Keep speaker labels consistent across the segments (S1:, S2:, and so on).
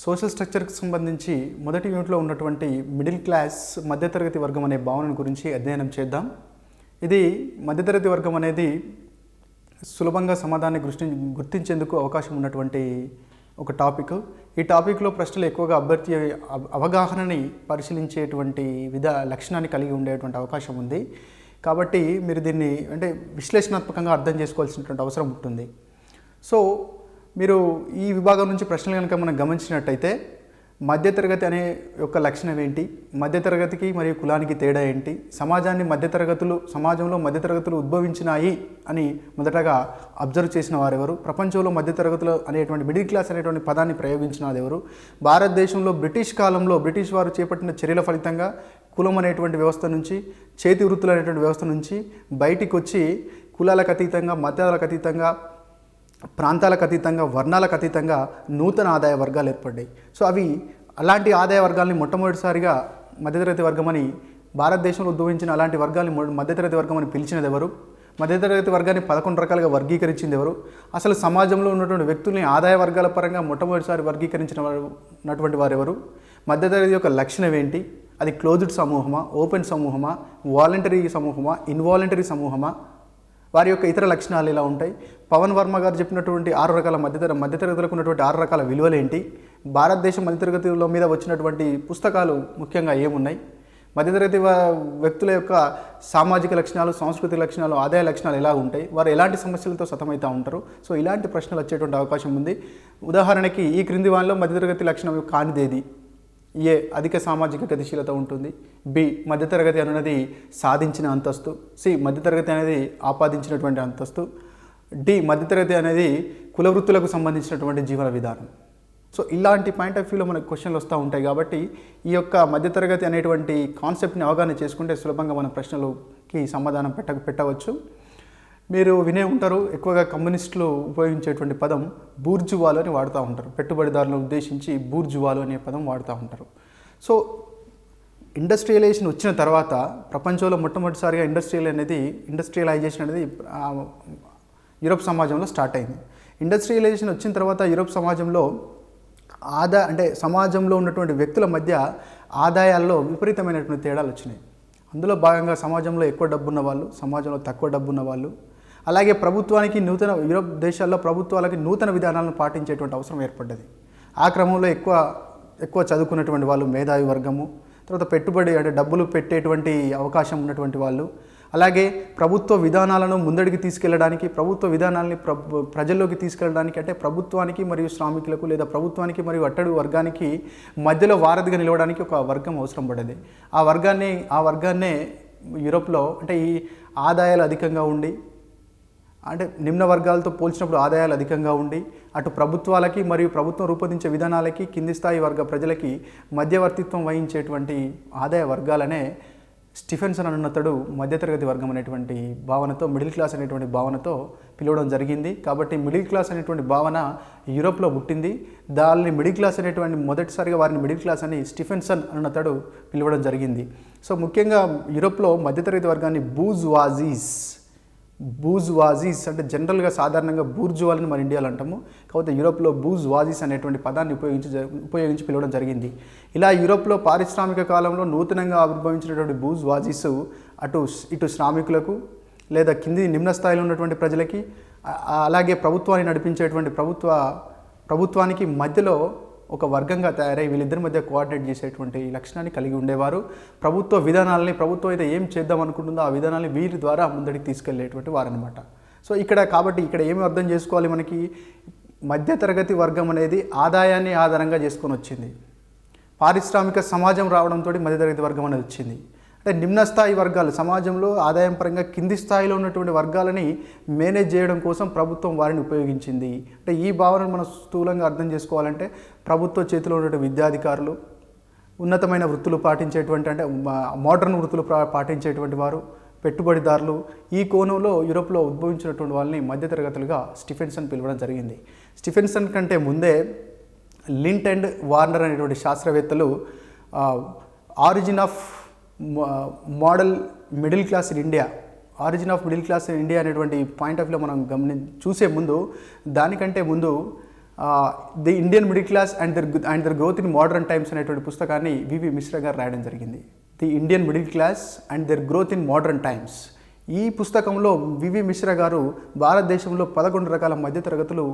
S1: Social స్ట్రక్చర్కి సంబంధించి మొదటి యూనిట్లో ఉన్నటువంటి మిడిల్ క్లాస్ మధ్యతరగతి వర్గం అనే భావన గురించి అధ్యయనం చేద్దాం. ఇది మధ్యతరగతి వర్గం అనేది సులభంగా సమాధానాన్ని గుర్తించేందుకు అవకాశం ఉన్నటువంటి ఒక టాపిక్. ఈ టాపిక్లో ప్రశ్నలు ఎక్కువగా అభ్యర్థి అవగాహనని పరిశీలించేటువంటి లక్షణాన్ని కలిగి ఉండేటువంటి అవకాశం ఉంది. కాబట్టి మీరు దీన్ని విశ్లేషణాత్మకంగా అర్థం చేసుకోవాల్సినటువంటి అవసరం ఉంటుంది. సో మీరు ఈ విభాగం నుంచి ప్రశ్నలు కనుక మనం గమనించినట్టయితే మధ్యతరగతి అనే యొక్క లక్షణం ఏంటి, మధ్యతరగతికి మరియు కులానికి తేడా ఏంటి, సమాజంలో మధ్యతరగతులు ఉద్భవించినాయి అని మొదటగా అబ్జర్వ్ చేసిన వారెవరు, ప్రపంచంలో మధ్యతరగతులు అనేటువంటి మిడిల్ క్లాస్ అనేటువంటి పదాన్ని ప్రయోగించినది ఎవరు, భారతదేశంలో బ్రిటిష్ కాలంలో బ్రిటిష్ వారు చేపట్టిన చర్యల ఫలితంగా కులం అనేటువంటి వ్యవస్థ నుంచి, చేతి వృత్తులు అనేటువంటి వ్యవస్థ నుంచి బయటికి వచ్చి కులాలకు అతీతంగా, మతాలకు అతీతంగా, ప్రాంతాలకు అతీతంగా, వర్ణాలకు అతీతంగా నూతన ఆదాయ వర్గాలు ఏర్పడ్డాయి. సో అలాంటి ఆదాయ వర్గాల్ని మొట్టమొదటిసారిగా మధ్యతరగతి వర్గం అని, భారతదేశంలో ఉద్భవించిన అలాంటి వర్గాల్ని మధ్యతరగతి వర్గం అని పిలిచినది ఎవరు, మధ్యతరగతి వర్గాన్ని 11 రకాలుగా వర్గీకరించింది ఎవరు, అసలు సమాజంలో ఉన్నటువంటి వ్యక్తుల్ని ఆదాయ వర్గాల పరంగా మొట్టమొదటిసారి వర్గీకరించినటువంటి వారెవరు, మధ్యతరగతి యొక్క లక్షణం ఏంటి, అది క్లోజ్డ్ సమూహమా, ఓపెన్ సమూహమా, వాలంటరీ సమూహమా, ఇన్వాలంటరీ సమూహమా, వారి యొక్క ఇతర లక్షణాలు ఎలా ఉంటాయి, పవన్ వర్మ గారు చెప్పినటువంటి 6 రకాల మధ్యతరగతులకు ఉన్నటువంటి 6 రకాల విలువలు ఏంటి, భారతదేశం మధ్యతరగతుల మీద వచ్చినటువంటి పుస్తకాలు ముఖ్యంగా ఏమున్నాయి, మధ్యతరగతి వ్యక్తుల యొక్క సామాజిక లక్షణాలు, సాంస్కృతిక లక్షణాలు, ఆదాయ లక్షణాలు ఎలా ఉంటాయి, వారు ఎలాంటి సమస్యలతో సతమవుతూ ఉంటారు. సో ఇలాంటి ప్రశ్నలు వచ్చేటువంటి అవకాశం ఉంది. ఉదాహరణకి ఈ క్రింది వానిలో మధ్యతరగతి లక్షణం కానిదేది? ఏ, అధిక సామాజిక గతిశీలత ఉంటుంది. బి, మధ్యతరగతి అనేది సాధించిన అంతస్తు. సి, మధ్యతరగతి అనేది ఆపాదించినటువంటి అంతస్తు. డి, మధ్యతరగతి అనేది కుల వృత్తులకు సంబంధించినటువంటి జీవన విధానం. సో ఇలాంటి పాయింట్ ఆఫ్ వ్యూలో మనకు క్వశ్చన్లు వస్తూ ఉంటాయి. కాబట్టి ఈ యొక్క మధ్యతరగతి అనేటువంటి కాన్సెప్ట్ని అవగాహన చేసుకుంటే సులభంగా మన ప్రశ్నలకి సమాధానం పెట్టవచ్చు. మీరు వినే ఉంటారు, ఎక్కువగా కమ్యూనిస్టులు ఉపయోగించేటువంటి పదం బూర్జువాలు అని వాడుతూ ఉంటారు. పెట్టుబడిదారులను ఉద్దేశించి బూర్జువాలు అనే పదం వాడుతూ ఉంటారు. సో ఇండస్ట్రియలైజేషన్ వచ్చిన తర్వాత ప్రపంచంలో మొట్టమొదటిసారిగా ఇండస్ట్రియలైజేషన్ అనేది యూరోప్ సమాజంలో స్టార్ట్ అయింది. ఇండస్ట్రియలైజేషన్ వచ్చిన తర్వాత యూరోప్ సమాజంలో సమాజంలో ఉన్నటువంటి వ్యక్తుల మధ్య ఆదాయాల్లో విపరీతమైనటువంటి తేడాలు వచ్చినాయి. అందులో భాగంగా సమాజంలో ఎక్కువ డబ్బున్న వాళ్ళు, సమాజంలో తక్కువ డబ్బున్న వాళ్ళు, అలాగే ప్రభుత్వానికి యూరోప్ దేశాల్లో ప్రభుత్వాలకి నూతన విధానాలను పాటించేటువంటి అవసరం ఏర్పడ్డది. ఆ క్రమంలో ఎక్కువ చదువుకున్నటువంటి వాళ్ళు, మేధావి వర్గము, తర్వాత డబ్బులు పెట్టేటువంటి అవకాశం ఉన్నటువంటి వాళ్ళు, అలాగే ప్రభుత్వ విధానాలను ముందడికి తీసుకెళ్ళడానికి, ప్రభుత్వ విధానాలని ప్రజల్లోకి తీసుకెళ్ళడానికి, ప్రభుత్వానికి మరియు శ్రామికులకు లేదా ప్రభుత్వానికి మరియు అట్టడుగు వర్గానికి మధ్యలో వారధిగా నిలవడానికి ఒక వర్గం అవసరం పడ్డది. ఆ వర్గాన్నే యూరోప్లో ఈ ఆదాయాలు అధికంగా ఉండి, నిమ్న వర్గాలతో పోల్చినప్పుడు ఆదాయాలు అధికంగా ఉండి, అటు ప్రభుత్వాలకి మరియు ప్రభుత్వం రూపొందించే విధానాలకి కింది స్థాయి వర్గ ప్రజలకి మధ్యవర్తిత్వం వహించేటువంటి ఆదాయ వర్గాలనే స్టిఫెన్సన్ అన్నతడు మధ్యతరగతి వర్గం అనేటువంటి భావనతో, మిడిల్ క్లాస్ అనేటువంటి భావనతో పిలవడం జరిగింది. కాబట్టి మిడిల్ క్లాస్ అనేటువంటి భావన యూరోప్లో పుట్టింది. దాన్ని మొదటిసారిగా వారిని మిడిల్ క్లాస్ అని స్టిఫెన్సన్ అన్నతడు పిలవడం జరిగింది. సో ముఖ్యంగా యూరోప్లో మధ్యతరగతి వర్గాన్ని బూజ్వాజీస్ అంటే జనరల్గా సాధారణంగా బూర్జువాలని మన ఇండియాలో అంటాము. కాకపోతే యూరోప్లో బూజ్వాజీస్ అనేటువంటి పదాన్ని ఉపయోగించి పిలవడం జరిగింది. ఇలా యూరోప్లో పారిశ్రామిక కాలంలో నూతనంగా ఆవిర్భవించినటువంటి బూజ్వాజీస్ ఇటు శ్రామికులకు లేదా నిమ్న స్థాయిలో ఉన్నటువంటి ప్రజలకి, అలాగే ప్రభుత్వాన్ని నడిపించేటువంటి ప్రభుత్వానికి మధ్యలో ఒక వర్గంగా తయారై వీళ్ళిద్దరి మధ్య కోఆర్డినేట్ చేసేటువంటి లక్షణాన్ని కలిగి ఉండేవారు. ప్రభుత్వం అయితే ఏం చేద్దాం అనుకుంటుందో ఆ విధానాన్ని వీరి ద్వారా ముందడికి తీసుకెళ్లేటువంటి వారనమాట. సో కాబట్టి ఇక్కడ ఏమి అర్థం చేసుకోవాలి, మనకి మధ్యతరగతి వర్గం అనేది ఆదాయాన్ని ఆధారంగా చేసుకొని వచ్చింది. పారిశ్రామిక సమాజం రావడంతో మధ్యతరగతి వర్గం అనేది వచ్చింది. నిమ్న స్థాయి వర్గాలు, సమాజంలో ఆదాయం పరంగా కింది స్థాయిలో ఉన్నటువంటి వర్గాలని మేనేజ్ చేయడం కోసం ప్రభుత్వం వారిని ఉపయోగించింది. ఈ భావనను మనం స్థూలంగా అర్థం చేసుకోవాలంటే ప్రభుత్వ చేతిలో ఉన్నటువంటి విద్యాధికారులు, ఉన్నతమైన వృత్తులు పాటించేటువంటి మోడర్న్ వృత్తులు పాటించేటువంటి వారు, పెట్టుబడిదారులు, ఈ కోణంలో యూరోప్లో ఉద్భవించినటువంటి వాళ్ళని మధ్యతరగతులుగా స్టిఫెన్సన్ పిలవడం జరిగింది. స్టిఫెన్సన్ కంటే ముందే లింట్ అండ్ వార్నర్ అనేటువంటి శాస్త్రవేత్తలు origin of middle class in India అనేటువంటి పాయింట్ ఆఫ్ వ్యూలో మనం చూసే ముందు, దానికంటే ముందు the Indian middle class and their growth in modern times అనేటువంటి పుస్తకాన్ని వివి మిశ్రా గారు రాయడం జరిగింది. The Indian middle class and their growth in modern times. ఈ పుస్తకంలో వివి మిశ్రా గారు భారతదేశంలో 11 రకాల మధ్యతరగతులు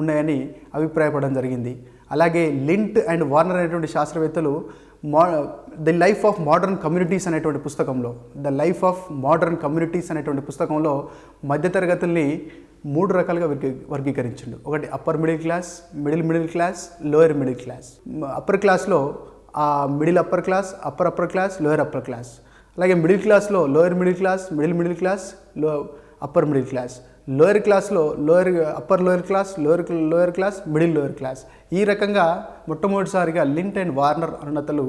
S1: ఉన్నాయని అభిప్రాయపడడం జరిగింది. అలాగే లింట్ అండ్ వార్నర్ అనేటువంటి శాస్త్రవేత్తలు the life of modern communities అనేటువంటి పుస్తకంలో పుస్తకంలో మధ్యతరగతుల్ని 3 రకాలుగా వర్గీకరించిండు. ఒకటి upper middle class, middle class, lower middle class. Upper క్లాస్లో middle upper class, upper class, lower upper class. అలాగే మిడిల్ క్లాస్లో lower middle class, middle class, upper middle class. Lower క్లాస్లో upper lower class, lower class, lower class. ఈ రకంగా మొట్టమొదటిసారిగా lint and Warner అన్నతలు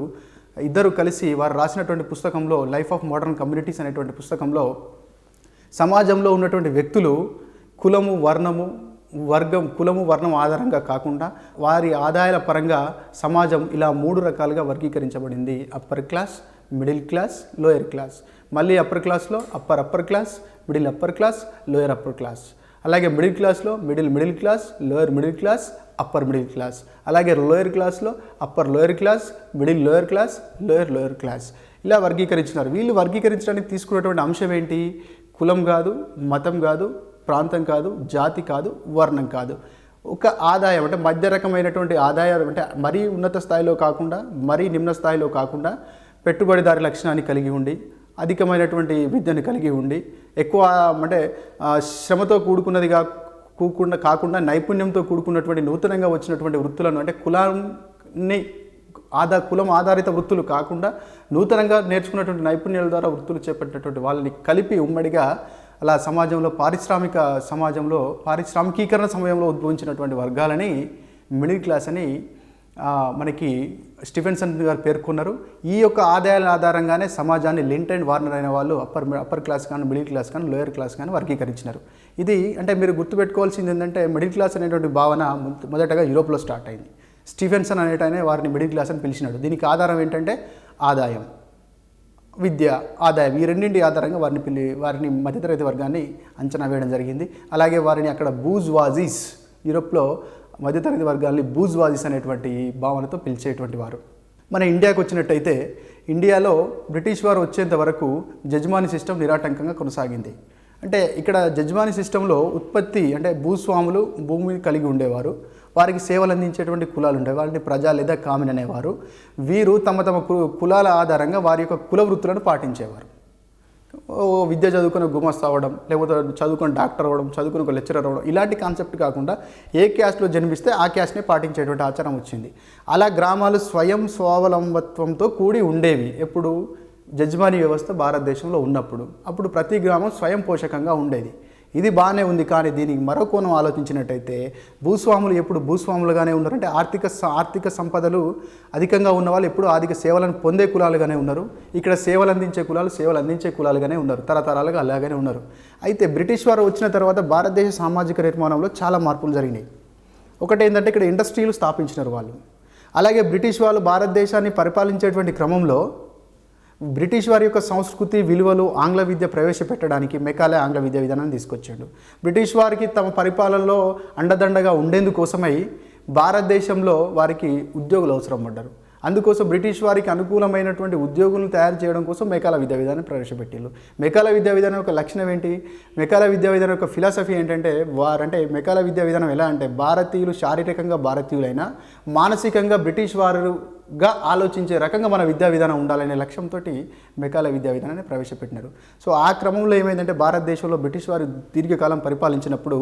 S1: ఇద్దరు కలిసి వారు రాసినటువంటి పుస్తకంలో లైఫ్ ఆఫ్ మోడర్న్ కమ్యూనిటీస్ అనేటువంటి పుస్తకంలో సమాజంలో ఉన్నటువంటి వ్యక్తులు కులము వర్ణం ఆధారంగా కాకుండా వారి ఆదాయాల పరంగా సమాజం ఇలా 3 రకాలుగా వర్గీకరించబడింది. Upper class, middle class, lower class. మళ్ళీ అప్పర్ క్లాస్లో upper class, upper class, lower upper class. అలాగే మిడిల్ క్లాస్లో middle class, lower class, upper middle class. అలాగే లోయర్ క్లాస్లో upper lower class, lower class, lower class. ఇలా వర్గీకరించినారు. వీళ్ళు వర్గీకరించడానికి తీసుకున్నటువంటి అంశం ఏంటి? కులం కాదు, మతం కాదు, ప్రాంతం కాదు, జాతి కాదు, వర్ణం కాదు. ఒక ఆదాయం అంటే మధ్య రకమైనటువంటి ఆదాయం అంటే మరీ ఉన్నత స్థాయిలో కాకుండా మరీ నిమ్న స్థాయిలో కాకుండా పెట్టుబడిదారి లక్షణాన్ని కలిగి ఉండి అధికమైనటువంటి విద్యను కలిగి ఉండి ఎక్కువ అంటే శ్రమతో కూడుకున్నది కాకుండా నైపుణ్యంతో కూడుకున్నటువంటి నూతనంగా వచ్చినటువంటి వృత్తులను అంటే కులం ఆధారిత వృత్తులు కాకుండా నూతనంగా నేర్చుకున్నటువంటి నైపుణ్యాల ద్వారా వృత్తులు చేపట్టినటువంటి వాళ్ళని కలిపి ఉమ్మడిగా అలా పారిశ్రామికీకరణ సమయంలో ఉద్భవించినటువంటి వర్గాలని మిడిల్ క్లాస్ అని మనకి స్టీఫెన్సన్ గారు పేర్కొన్నారు. ఈ యొక్క ఆదాయాల ఆధారంగానే సమాజాన్ని లింట్ అండ్ వార్నర్ అయిన వాళ్ళు అప్పర్ క్లాస్ కానీ మిడిల్ క్లాస్ కానీ లోయర్ క్లాస్ కానీ వర్గీకరించినారు. ఇది అంటే మీరు గుర్తుపెట్టుకోవాల్సింది ఏంటంటే మిడిల్ క్లాస్ అనేటువంటి భావన మొదటగా యూరోప్లో స్టార్ట్ అయింది. స్టీఫెన్సన్ అనేటనే వారిని మిడిల్ క్లాస్ అని పిలిచినాడు. దీనికి ఆధారం ఏంటంటే ఆదాయం, విద్య, ఆదాయం ఈ రెండింటి ఆధారంగా వారిని మధ్యతరగతి వర్గాన్ని అంచనా వేయడం జరిగింది. అలాగే వారిని అక్కడ బూజ్వాజీస్, యూరోప్లో మధ్యతరగతి వర్గాన్ని బూజ్వాజీస్ అనేటువంటి భావనతో పిలిచేటువంటి వారు. మన ఇండియాకు వచ్చినట్టయితే ఇండియాలో బ్రిటిష్ వారు వచ్చేంత వరకు జజ్మాని సిస్టమ్ నిరాటంకంగా కొనసాగింది. అంటే ఇక్కడ జజ్మాని సిస్టంలో ఉత్పత్తి అంటే భూస్వాములు భూమిని కలిగి ఉండేవారు. వారికి సేవలు అందించేటువంటి కులాలు ఉండేవి. వారిని ప్రజా లేదా కామిన్ అనేవారు. వీరు తమ కులాల ఆధారంగా వారి యొక్క కుల వృత్తులను పాటించేవారు. విద్య చదువుకుని గుమస్తా అవ్వడం, లేకపోతే చదువుకుని డాక్టర్ అవ్వడం, చదువుకుని ఒక లెక్చరర్ అవ్వడం, ఇలాంటి కాన్సెప్ట్ కాకుండా ఏ క్యాస్ట్లో జన్మిస్తే ఆ క్యాస్ట్ని పాటించేటువంటి ఆచారం వచ్చింది. అలా గ్రామాలు స్వయం స్వావలంబత్వంతో కూడి ఉండేవి. ఎప్పుడు జజ్మానీ వ్యవస్థ భారతదేశంలో ఉన్నప్పుడు అప్పుడు ప్రతి గ్రామం స్వయం పోషకంగా ఉండేది. ఇది బాగానే ఉంది. కానీ దీనికి మరో కోణం ఆలోచించినట్టయితే భూస్వాములు ఎప్పుడు భూస్వాములుగానే ఉన్నారు. అంటే ఆర్థిక సంపదలు అధికంగా ఉన్న వాళ్ళు ఎప్పుడు ఆర్థిక సేవలను పొందే కులాలుగానే ఉన్నారు. ఇక్కడ సేవలు అందించే కులాలుగానే ఉన్నారు. తరతరాలుగా అలాగనే ఉన్నారు. అయితే బ్రిటిష్ వారు వచ్చిన తర్వాత భారతదేశ సామాజిక నిర్మాణంలో చాలా మార్పులు జరిగినాయి. ఒకటి ఏంటంటే ఇక్కడ ఇండస్ట్రీలు స్థాపించినారు వాళ్ళు. అలాగే బ్రిటిష్ వాళ్ళు భారతదేశాన్ని పరిపాలించేటువంటి క్రమంలో బ్రిటిష్ వారి యొక్క సంస్కృతి విలువలు ఆంగ్ల విద్య ప్రవేశపెట్టడానికి మెకాలే ఆంగ్ల విద్యా విధానాన్ని తీసుకొచ్చాడు. బ్రిటిష్ వారికి తమ పరిపాలనలో అండదండగా ఉండేందుకోసమై భారతదేశంలో వారికి ఉద్యోగులు అవసరం పడ్డారు. అందుకోసం బ్రిటిష్ వారికి అనుకూలమైనటువంటి ఉద్యోగులను తయారు చేయడం కోసం మెకాల విద్యా విధానాన్ని ప్రవేశపెట్టారు. మెకాల విద్యా విధానం యొక్క లక్షణం ఏంటి? మెకాల విద్యా విధానం యొక్క ఫిలాసఫీ ఏంటంటే మెకాల విద్యా విధానం ఎలా అంటే భారతీయులు శారీరకంగా భారతీయులైనా మానసికంగా బ్రిటిష్ వారుగా ఆలోచించే రకంగా మన విద్యా విధానం ఉండాలనే లక్ష్యంతో మెకాల విద్యా విధానాన్ని ప్రవేశపెట్టినారు. సో ఆ క్రమంలో ఏమైందంటే భారతదేశంలో బ్రిటిష్ వారు దీర్ఘకాలం పరిపాలించినప్పుడు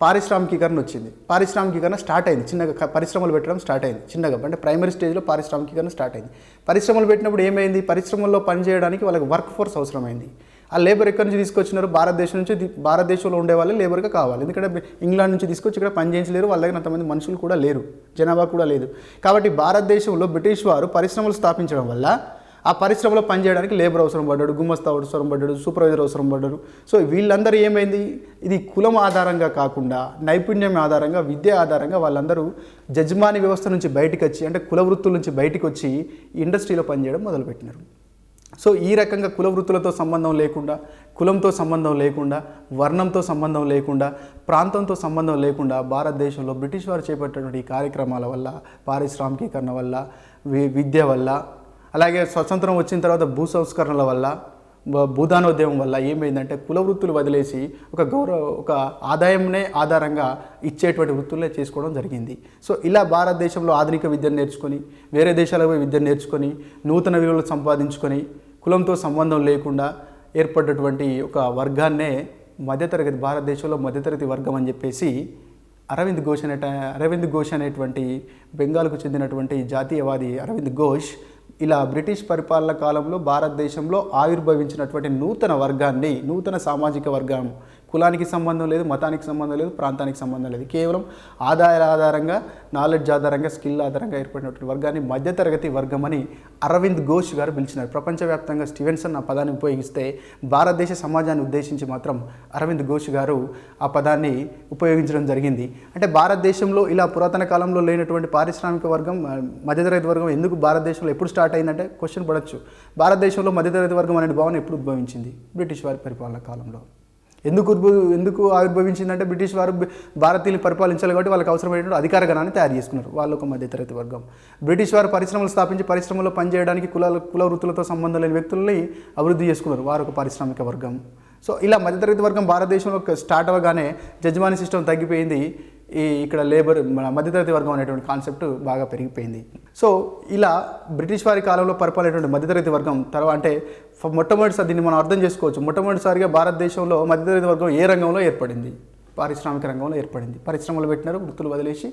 S1: పారిశ్రామికీకరణ వచ్చింది. పారిశ్రామికీకరణ స్టార్ట్ అయింది. చిన్నగా పరిశ్రమలు పెట్టడం స్టార్ట్ అయింది. చిన్నగా అంటే ప్రైమరీ స్టేజ్లో పారిశ్రామికీకరణ స్టార్ట్ అయింది. పరిశ్రమలు పెట్టినప్పుడు ఏమైంది? పరిశ్రమల్లో పనిచేయడానికి వాళ్ళకి వర్క్ ఫోర్స్ అవసరమైంది. ఆ లేబర్ ఎక్కడి నుంచి తీసుకొచ్చినారు? భారతదేశంలో ఉండే వాళ్ళే లేబర్గా కావాలి. ఎందుకంటే ఇంగ్లాండ్ నుంచి తీసుకొచ్చి ఇక్కడ పని చేయించలేరు. వాళ్ళ దగ్గర అంతమంది మనుషులు కూడా లేరు, జనాభా కూడా లేదు. కాబట్టి భారతదేశంలో బ్రిటిష్ వారు పరిశ్రమలు స్థాపించడం వల్ల ఆ పరిశ్రమలో పనిచేయడానికి లేబర్ అవసరం పడ్డాడు, గుమస్తా అవసరం పడ్డాడు, సూపర్వైజర్ అవసరం పడ్డాడు. సో వీళ్ళందరూ ఏమైంది? ఇది కులం ఆధారంగా కాకుండా నైపుణ్యం ఆధారంగా, విద్య ఆధారంగా వాళ్ళందరూ జజ్మాని వ్యవస్థ నుంచి బయటకు వచ్చి అంటే కుల వృత్తుల నుంచి బయటకు వచ్చి ఇండస్ట్రీలో పనిచేయడం మొదలుపెట్టినారు. సో ఈ రకంగా కుల వృత్తులతో సంబంధం లేకుండా, కులంతో సంబంధం లేకుండా, వర్ణంతో సంబంధం లేకుండా, ప్రాంతంతో సంబంధం లేకుండా భారతదేశంలో బ్రిటిష్ వారు చేపట్టినటువంటి ఈ కార్యక్రమాల వల్ల, పారిశ్రామికీకరణ వల్ల, విద్య వల్ల, అలాగే స్వతంత్రం వచ్చిన తర్వాత భూ సంస్కరణల వల్ల, భూదానోద్యమం వల్ల ఏమైందంటే కుల వృత్తులు వదిలేసి ఒక ఆదాయంనే ఆధారంగా ఇచ్చేటువంటి వృత్తులే చేసుకోవడం జరిగింది. సో ఇలా భారతదేశంలో ఆధునిక విద్యను నేర్చుకొని, వేరే దేశాలకు పోయి విద్యను నేర్చుకొని, నూతన విలువలు సంపాదించుకొని, కులంతో సంబంధం లేకుండా ఏర్పడ్డటువంటి ఒక వర్గాన్నే మధ్యతరగతి, భారతదేశంలో మధ్యతరగతి వర్గం అని చెప్పేసి అరవింద్ ఘోష్ అనేటువంటి బెంగాల్కు చెందినటువంటి జాతీయవాది అరవింద్ ఘోష్ ఇలా బ్రిటిష్ పరిపాలన కాలంలో భారతదేశంలో ఆవిర్భవించినటువంటి నూతన వర్గాన్ని, నూతన సామాజిక వర్గం, కులానికి సంబంధం లేదు, మతానికి సంబంధం లేదు, ప్రాంతానికి సంబంధం లేదు, కేవలం ఆదాయాల ఆధారంగా, నాలెడ్జ్ ఆధారంగా, స్కిల్ ఆధారంగా ఏర్పడినటువంటి వర్గాన్ని మధ్యతరగతి వర్గం అని అరవింద్ ఘోష్ గారు పిలిచినారు. ప్రపంచవ్యాప్తంగా స్టీవెన్సన్ ఆ పదాన్ని ఉపయోగిస్తే భారతదేశ సమాజాన్ని ఉద్దేశించి మాత్రం అరవింద్ ఘోష్ గారు ఆ పదాన్ని ఉపయోగించడం జరిగింది. అంటే భారతదేశంలో ఇలా పురాతన కాలంలో లేనటువంటి పారిశ్రామిక వర్గం, మధ్యతరగతి వర్గం ఎందుకు భారతదేశంలో ఎప్పుడు స్టార్ట్ అయిందంటే క్వశ్చన్ పడవచ్చు. భారతదేశంలో మధ్యతరగతి వర్గం అనే భావన ఎప్పుడు ఉద్భవించింది? బ్రిటిష్ వారి పరిపాలన కాలంలో. ఎందుకు ఆవిర్భవించిందంటే బ్రిటిష్ వారు భారతీయులు పరిపాలించాలి కాబట్టి వాళ్ళకి అవసరమైనటువంటి అధికార గణాన్ని తయారు చేసుకున్నారు. వాళ్ళు ఒక మధ్యతరగతి వర్గం. బ్రిటిష్ వారు పరిశ్రమలు స్థాపించి పరిశ్రమలో పనిచేయడానికి కుల వృత్తులతో సంబంధం లేని వ్యక్తులని అభివృద్ధి చేసుకున్నారు. వారు ఒక పారిశ్రామిక వర్గం. సో ఇలా మధ్యతరగతి వర్గం భారతదేశంలో స్టార్ట్ అవ్వగానే జడ్జిమానీ సిస్టమ్ తగ్గిపోయింది. ఇక్కడ మధ్యతరగతి వర్గం అనేటువంటి కాన్సెప్ట్ బాగా పెరిగిపోయింది. సో ఇలా బ్రిటిష్ వారి కాలంలో పరిపాలనేటువంటి మధ్యతరగతి వర్గం తర్వాత అంటే మొట్టమొదటిసారి దీన్ని మనం అర్థం చేసుకోవచ్చు. మొట్టమొదటిసారిగా భారతదేశంలో మధ్యతరగతి వర్గం ఏ రంగంలో ఏర్పడింది? పారిశ్రామిక రంగంలో ఏర్పడింది. పరిశ్రమలు పెట్టినారు, వృత్తులు వదిలేసి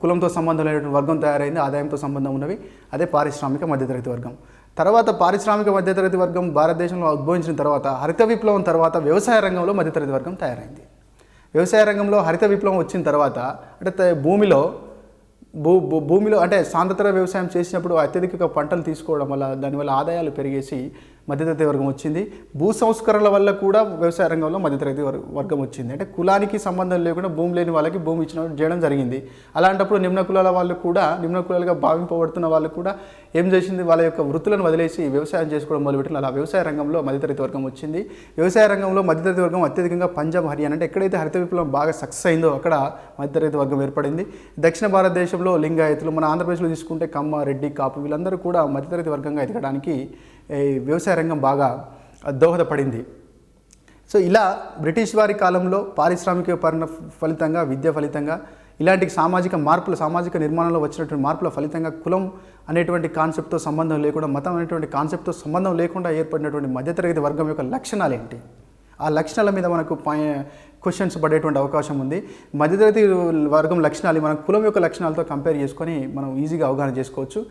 S1: కులంతో సంబంధం లేనటువంటి వర్గం తయారైంది, ఆదాయంతో సంబంధం ఉన్నవి, అదే పారిశ్రామిక మధ్యతరగతి వర్గం. తర్వాత పారిశ్రామిక మధ్యతరగతి వర్గం భారతదేశంలో ఉద్భవించిన తర్వాత హరిత విప్లవం తర్వాత వ్యవసాయ రంగంలో మధ్యతరగతి వర్గం తయారైంది. వ్యవసాయ రంగంలో హరిత విప్లవం వచ్చిన తర్వాత అంటే భూమిలో అంటే సాంద్రత వ్యవసాయం చేసినప్పుడు అత్యధిక పంటలు తీసుకోవడం వల్ల దానివల్ల ఆదాయాలు పెరిగేసి మధ్యతరగతి వర్గం వచ్చింది. భూ సంస్కరణల వల్ల కూడా వ్యవసాయ రంగంలో మధ్యతరగతి వర్గం వచ్చింది. అంటే కులానికి సంబంధం లేకుండా భూమి లేని వాళ్ళకి భూమి చేయడం జరిగింది. అలాంటప్పుడు నిమ్న కులాల వాళ్ళు కూడా, నిమ్న కులాలుగా భావింపబడుతున్న వాళ్ళు కూడా ఏం చేసింది? వాళ్ళ యొక్క వృత్తులను వదిలేసి వ్యవసాయం చేసుకోవడం మొదలుపెట్టిన అలా వ్యవసాయ రంగంలో మధ్యతరగతి వర్గం వచ్చింది. వ్యవసాయ రంగంలో మధ్యతరగతి వర్గం అత్యధికంగా పంజాబ్, హర్యానా అంటే ఎక్కడైతే హరిత విప్లవం బాగా సక్సెస్ అయిందో అక్కడ మధ్యతరగతి వర్గం ఏర్పడింది. దక్షిణ భారతదేశంలో లింగాయతులు, మన ఆంధ్రప్రదేశ్లో తీసుకుంటే కమ్మ, రెడ్డి, కాపు వీళ్ళందరూ కూడా మధ్యతరగతి వర్గంగా ఎదగడానికి వ్యవసాయ రంగం బాగా దోహదపడింది. సో ఇలా బ్రిటిష్ వారి కాలంలో పారిశ్రామిక ఫలితంగా, విద్య ఫలితంగా, ఇలాంటి సామాజిక నిర్మాణంలో వచ్చినటువంటి మార్పుల ఫలితంగా కులం అనేటువంటి కాన్సెప్ట్తో సంబంధం లేకుండా, మతం అనేటువంటి కాన్సెప్ట్తో సంబంధం లేకుండా ఏర్పడినటువంటి మధ్యతరగతి వర్గం యొక్క లక్షణాలు ఏంటి? ఆ లక్షణాల మీద మనకు క్వశ్చన్స్ పడేటువంటి అవకాశం ఉంది. మధ్యతరగతి వర్గం లక్షణాలు మనం కులం యొక్క లక్షణాలతో కంపేర్ చేసుకొని మనం ఈజీగా అవగాహన చేసుకోవచ్చు.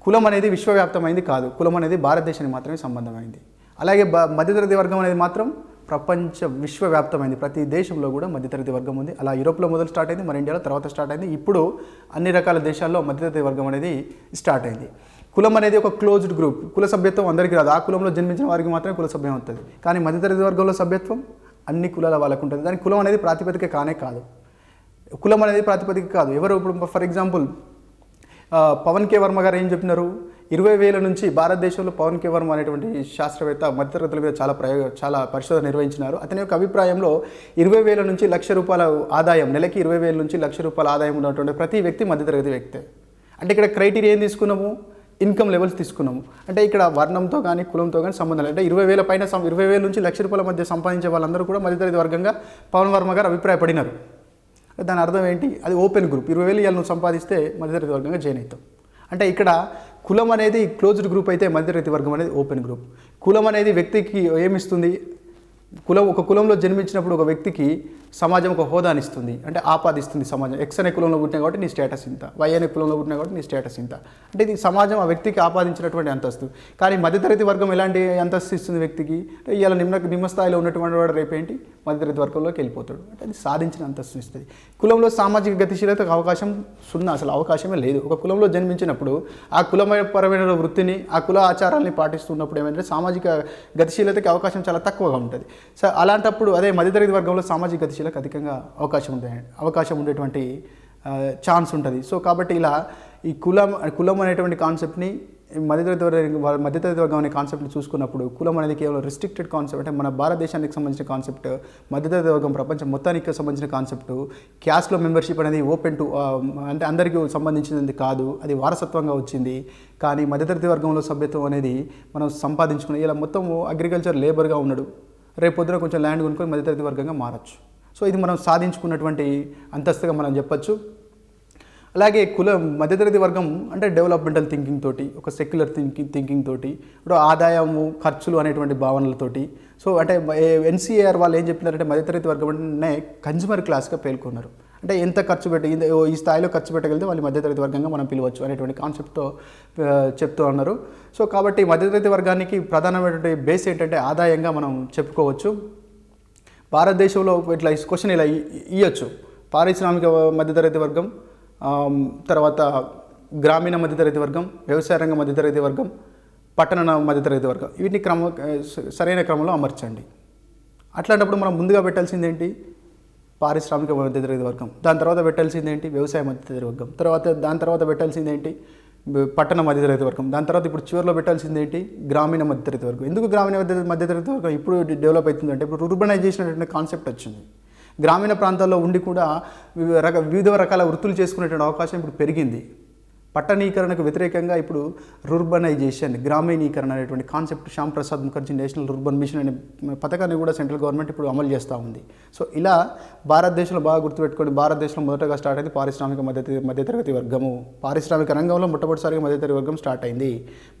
S1: కులం అనేది విశ్వవ్యాప్తమైంది కాదు, కులం అనేది భారతదేశానికి మాత్రమే సంబంధమైంది. అలాగే మధ్యతరగతి వర్గం అనేది మాత్రం విశ్వవ్యాప్తమైంది. ప్రతి దేశంలో కూడా మధ్యతరగతి వర్గం ఉంది. అలా యూరోప్లో మొదలు స్టార్ట్ అయింది, మన ఇండియాలో తర్వాత స్టార్ట్ అయింది. ఇప్పుడు అన్ని రకాల దేశాల్లో మధ్యతరగతి వర్గం అనేది స్టార్ట్ అయింది. కులం అనేది ఒక క్లోజ్డ్ గ్రూప్. కుల సభ్యత్వం అందరికీ రాదు. ఆ కులంలో జన్మించిన వారికి మాత్రమే కుల సభ్యం అవుతుంది. కానీ మధ్యతరగతి వర్గంలో సభ్యత్వం అన్ని కులాల వాళ్ళకు ఉంటుంది. దానికి కులం అనేది ప్రాతిపదిక కాదు. కులం అనేది ప్రాతిపదిక కాదు. ఎవరు ఇప్పుడు ఫర్ ఎగ్జాంపుల్ పవన్ కే వర్మ గారు ఏం చెప్పినారు? 20,000 నుంచి భారతదేశంలో పవన్ కే వర్మ అనేటువంటి శాస్త్రవేత్త మధ్యతరగతుల మీద చాలా పరిశోధన నిర్వహించినారు. అతని యొక్క అభిప్రాయంలో 20,000 నుంచి ₹1,00,000 ఆదాయం, నెలకి 20,000 నుంచి ₹1,00,000 ఆదాయం ఉన్నటువంటి ప్రతి వ్యక్తి మధ్యతరగతి వ్యక్తే. అంటే ఇక్కడ క్రైటీరియా ఏం తీసుకున్నాము? ఇన్కమ్ లెవెల్స్ తీసుకున్నాము. అంటే ఇక్కడ వర్ణంతో కానీ కులంతో కానీ సంబంధం లేదు. అంటే 20,000 పైన 20,000 నుంచి ₹1,00,000 మధ్య సంపాదించే వాళ్ళందరూ కూడా మధ్యతరగతి వర్గంగా పవన్ వర్మ గారు అభిప్రాయపడినారు. దాని అర్థం ఏంటి? అది ఓపెన్ గ్రూప్. 20,000 ఇవాళ నువ్వు సంపాదిస్తే మధ్యతరగతి వర్గంగా జాయిన్ అవుతావు. అంటే ఇక్కడ కులం అనేది క్లోజ్డ్ గ్రూప్ అయితే మధ్యతరగతి వర్గం అనేది ఓపెన్ గ్రూప్. కులం అనేది వ్యక్తికి ఏమిస్తుంది? ఒక కులంలో జన్మించినప్పుడు ఒక వ్యక్తికి సమాజం ఒక హోదాని ఇస్తుంది, అంటే ఆపాదిస్తుంది సమాజం. ఎక్స్ అనే కులంలో పుట్టినా కాబట్టి నీ స్టేటస్ ఇంత, వై అనే కులంలో పుట్టినా కాబట్టి నీ స్టేటస్ ఇంత. అంటే ఇది సమాజం ఆ వ్యక్తికి ఆపాదించినటువంటి అంతస్తు. కానీ మధ్యతరగతి వర్గం ఎలాంటి అంతస్తు ఇస్తుంది వ్యక్తికి? అంటే ఇలా నిమ్న స్థాయిలో ఉన్నటువంటి వాడు రేపేంటి మధ్యతరగతి వర్గంలోకి వెళ్ళిపోతాడు. అంటే అది సాధించిన అంతస్తు ఇస్తుంది. కులంలో సామాజిక గతిశీలతకు అవకాశం సున్నా, అసలు అవకాశమే లేదు. ఒక కులంలో జన్మించినప్పుడు ఆ కులపరమైన వృత్తిని, ఆ కుల ఆచారాలని పాటిస్తున్నప్పుడు ఏమంటే సామాజిక గతిశీలతకి అవకాశం చాలా తక్కువగా ఉంటుంది. సో అలాంటప్పుడు అదే మధ్యతరగతి వర్గంలో సామాజిక గతిశీలకు అధికంగా అవకాశం ఉండేటువంటి ఛాన్స్ ఉంటుంది. సో కాబట్టి ఇలా ఈ కులం అనేటువంటి కాన్సెప్ట్ని మధ్యతరగతి వర్గం అనే కాన్సెప్ట్ని చూసుకున్నప్పుడు కులం అనేది కేవలం రిస్ట్రిక్టెడ్ కాన్సెప్ట్, అంటే మన భారతదేశానికి సంబంధించిన కాన్సెప్ట్. మధ్యతరగతి వర్గం ప్రపంచం మొత్తానికి సంబంధించిన కాన్సెప్ట్. క్యాస్ట్లో మెంబర్షిప్ అనేది ఓపెన్ టు అంటే అందరికీ సంబంధించినది కాదు, అది వారసత్వంగా వచ్చింది. కానీ మధ్యతరగతి వర్గంలో సభ్యత్వం అనేది మనం సంపాదించుకునే, ఇలా మొత్తం అగ్రికల్చర్ లేబర్గా ఉన్నాడు, రేపు పొద్దున కొంచెం ల్యాండ్ కొనుక్కొని మధ్యతరగతి వర్గంగా మారచ్చు. సో ఇది మనం సాధించుకున్నటువంటి అంతస్తుగా మనం చెప్పచ్చు. అలాగే మధ్యతరగతి వర్గం అంటే డెవలప్మెంటల్ థింకింగ్ తోటి, ఒక సెక్యులర్ థింకింగ్ తోటి, ఇప్పుడు ఆదాయము ఖర్చులు అనేటువంటి భావనలతోటి. సో అంటే ఎన్సీఏఆర్ వాళ్ళు ఏం చెప్తున్నారంటే మధ్యతరగతి వర్గం అంటే కన్జ్యూమర్ క్లాస్గా పేర్కొన్నారు. అంటే ఎంత ఖర్చు పెట్టి ఈ స్థాయిలో ఖర్చు పెట్టగలిగితే వాళ్ళు మధ్యతరగతి వర్గంగా మనం పిలవచ్చు అనేటువంటి కాన్సెప్ట్తో చెప్తూ ఉన్నారు. సో కాబట్టి మధ్యతరగతి వర్గానికి ప్రధానమైనటువంటి బేస్ ఏంటంటే ఆదాయంగా మనం చెప్పుకోవచ్చు. భారతదేశంలో ఇట్లా క్వశ్చన్ ఇలా ఇవ్వచ్చు. పారిశ్రామిక మధ్యతరగతి వర్గం, తర్వాత గ్రామీణ మధ్యతరగతి వర్గం, వ్యవసాయ రంగ మధ్యతరగతి వర్గం, పట్టణ మధ్యతరగతి వర్గం, వీటిని సరైన క్రమంలో అమర్చండి. అట్లాంటప్పుడు మనం ముందుగా పెట్టాల్సింది ఏంటి? పారిశ్రామిక మధ్యతరగతి వర్గం. దాని తర్వాత పెట్టాల్సింది ఏంటి? వ్యవసాయ మధ్యతరగతి వర్గం. దాని తర్వాత పెట్టాల్సింది ఏంటి? పట్టణ మధ్యతరగతి వర్గం. దాని తర్వాత ఇప్పుడు చివరిలో పెట్టాల్సింది ఏంటి? గ్రామీణ మధ్యతరగతి వర్గం. ఎందుకు గ్రామీణ మధ్యతరగతి వర్గం ఇప్పుడు డెవలప్ అవుతుందంటే ఇప్పుడు రూర్బనైజేషన్ అనేటువంటి కాన్సెప్ట్ వచ్చింది. గ్రామీణ ప్రాంతాల్లో ఉండి కూడా వివిధ రకాల వృత్తులు చేసుకునేటువంటి అవకాశం ఇప్పుడు పెరిగింది. పట్టణీకరణకు వ్యతిరేకంగా ఇప్పుడు రూర్బనైజేషన్, గ్రామీణీకరణ అనేటువంటి concept Shyam Prasad Mukherjee national rurban mission అనే పథకాన్ని కూడా సెంట్రల్ గవర్నమెంట్ ఇప్పుడు అమలు చేస్తూ ఉంది. సో ఇలా భారతదేశంలో బాగా గుర్తుపెట్టుకోండి, భారతదేశంలో మొదటగా స్టార్ట్ అయింది పారిశ్రామిక మధ్యతరగతి వర్గము. పారిశ్రామిక రంగంలో మొట్టమొదటిసారిగా మధ్యతరగతి వర్గం స్టార్ట్ అయింది.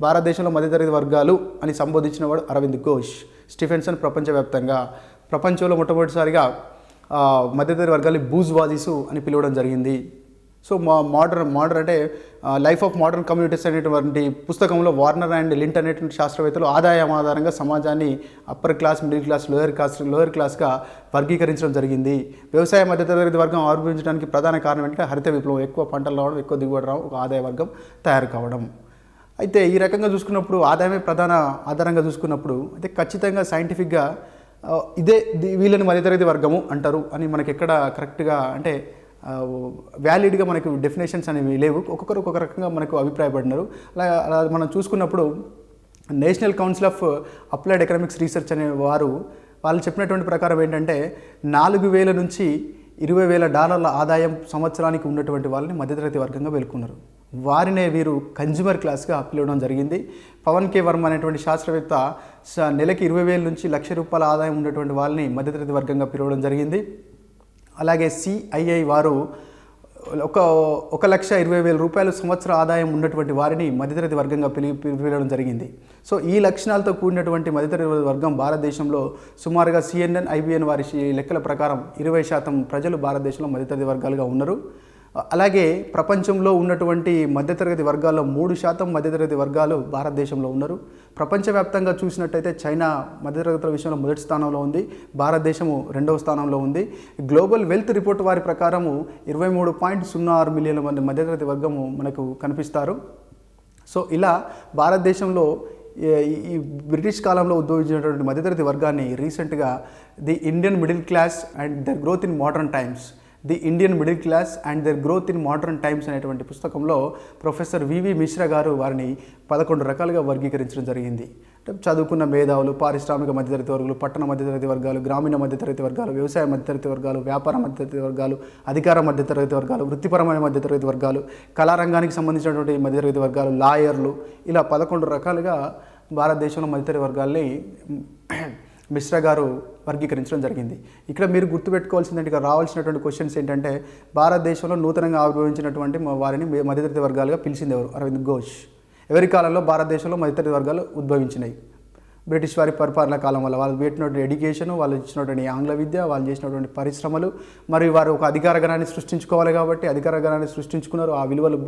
S1: భారతదేశంలో మధ్యతరగతి వర్గాలు అని సంబోధించిన వాడు అరవింద్ ఘోష్. స్టీఫెన్సన్ ప్రపంచవ్యాప్తంగా ప్రపంచంలో మొట్టమొదటిసారిగా మధ్యతరగతి వర్గాన్ని బూజ్వాజీసు అని పిలవడం జరిగింది. సో మోడర్న్ అంటే లైఫ్ ఆఫ్ మోడర్న్ కమ్యూనిటీస్ అనేటువంటి పుస్తకంలో వార్నర్ అండ్ లింట్ అనేటువంటి శాస్త్రవేత్తలు ఆదాయం ఆధారంగా సమాజాన్ని upper class, middle class, lower క్లాస్గా వర్గీకరించడం జరిగింది. వ్యవసాయ మధ్యతరగతి వర్గం ఆవిర్భవించడానికి ప్రధాన కారణం ఏంటంటే హరిత విప్లవం, ఎక్కువ పంటలు రావడం, ఎక్కువ దిగుబడి రావడం, ఒక ఆదాయ వర్గం తయారు కావడం. అయితే ఈ రకంగా చూసుకున్నప్పుడు ఆదాయమే ప్రధాన ఆధారంగా చూసుకున్నప్పుడు అయితే ఖచ్చితంగా సైంటిఫిక్గా వీళ్ళని మధ్యతరగతి వర్గము అంటారు అని మనకి ఎక్కడ కరెక్ట్గా అంటే వ్యాలిడ్గా మనకు డెఫినేషన్స్ అనేవి లేవు. ఒక్కొక్కరు ఒక్కొక్క రకంగా మనకు అభిప్రాయపడినారు. అలా మనం చూసుకున్నప్పుడు national council of applied economics research అనే వాళ్ళు చెప్పినటువంటి ప్రకారం ఏంటంటే 4,000 నుంచి $20,000 ఆదాయం సంవత్సరానికి ఉన్నటువంటి వాళ్ళని మధ్యతరగతి వర్గంగా పేర్కొన్నారు. వారినే వీరు కన్జ్యూమర్ క్లాస్గా పిలవడం జరిగింది. పవన్ కే వర్మ అనేటువంటి శాస్త్రవేత్త నెలకి 20,000 నుంచి ₹1,00,000 ఆదాయం ఉన్నటువంటి వాళ్ళని మధ్యతరగతి వర్గంగా పిలవడం జరిగింది. అలాగే సిఐఐ వారు ₹1,20,000 సంవత్సర ఆదాయం ఉన్నటువంటి వారిని మధ్యతరగతి వర్గంగా పిలవడం జరిగింది. సో ఈ లక్షణాలతో కూడినటువంటి మధ్యతరగతి వర్గం భారతదేశంలో సుమారుగా CNN, IBN వారి లెక్కల ప్రకారం 20% ప్రజలు భారతదేశంలో మధ్యతరగతి వర్గాలుగా ఉన్నారు. అలాగే ప్రపంచంలో ఉన్నటువంటి మధ్యతరగతి వర్గాల్లో 3% మధ్యతరగతి వర్గాలు భారతదేశంలో ఉన్నారు. ప్రపంచవ్యాప్తంగా చూసినట్టయితే చైనా మధ్యతరగతుల విషయంలో మొదటి స్థానంలో ఉంది, భారతదేశము 2వ స్థానంలో ఉంది. గ్లోబల్ వెల్త్ రిపోర్ట్ వారి ప్రకారము 23.06 మిలియన్ల మంది మధ్యతరగతి వర్గము మనకు కనిపిస్తారు. సో ఇలా భారతదేశంలో ఈ బ్రిటిష్ కాలంలో ఉద్భవించినటువంటి మధ్యతరగతి వర్గాన్ని రీసెంట్గా the Indian middle class and their growth in modern times అనేటువంటి పుస్తకంలో ప్రొఫెసర్ వివి మిశ్రా గారు వారిని 11 రకాలుగా వర్గీకరించడం జరిగింది. అంటే చదువుకున్న మేధావులు, పారిశ్రామిక మధ్యతరగతి వర్గాలు, పట్టణ మధ్యతరగతి వర్గాలు, గ్రామీణ మధ్యతరగతి వర్గాలు, వ్యవసాయ మధ్యతరగతి వర్గాలు, వ్యాపార మధ్యతరగతి వర్గాలు, అధికార మధ్యతరగతి వర్గాలు, వృత్తిపరమైన మధ్యతరగతి వర్గాలు, కళారంగానికి సంబంధించినటువంటి మధ్యతరగతి వర్గాలు, లాయర్లు, ఇలా 11 రకాలుగా భారతదేశంలో మధ్యతరగతి వర్గాల్ని మిశ్రా గారు వర్గీకరించడం జరిగింది. ఇక్కడ మీరు గుర్తుపెట్టుకోవాల్సింది ఇక్కడ రావాల్సినటువంటి క్వశ్చన్స్ ఏంటంటే భారతదేశంలో నూతనంగా ఆవిర్భవించినటువంటి వారిని మధ్యతరగతి వర్గాలుగా పిలిచింది ఎవరు? అరవింద్ ఘోష్. ఎవరి కాలంలో భారతదేశంలో మధ్యతరగతి వర్గాలు ఉద్భవించినాయి? బ్రిటిష్ వారి పరిపాలన కాలం వల్ల వాళ్ళు పెట్టినటువంటి ఎడ్యుకేషన్, వాళ్ళు ఇచ్చినటువంటి ఆంగ్ల విద్య, వాళ్ళు చేసినటువంటి పరిశ్రమలు, మరియు వారు ఒక అధికార గణాన్ని సృష్టించుకోవాలి కాబట్టి అధికార గణాన్ని సృష్టించుకున్నారు. ఆ విలువలు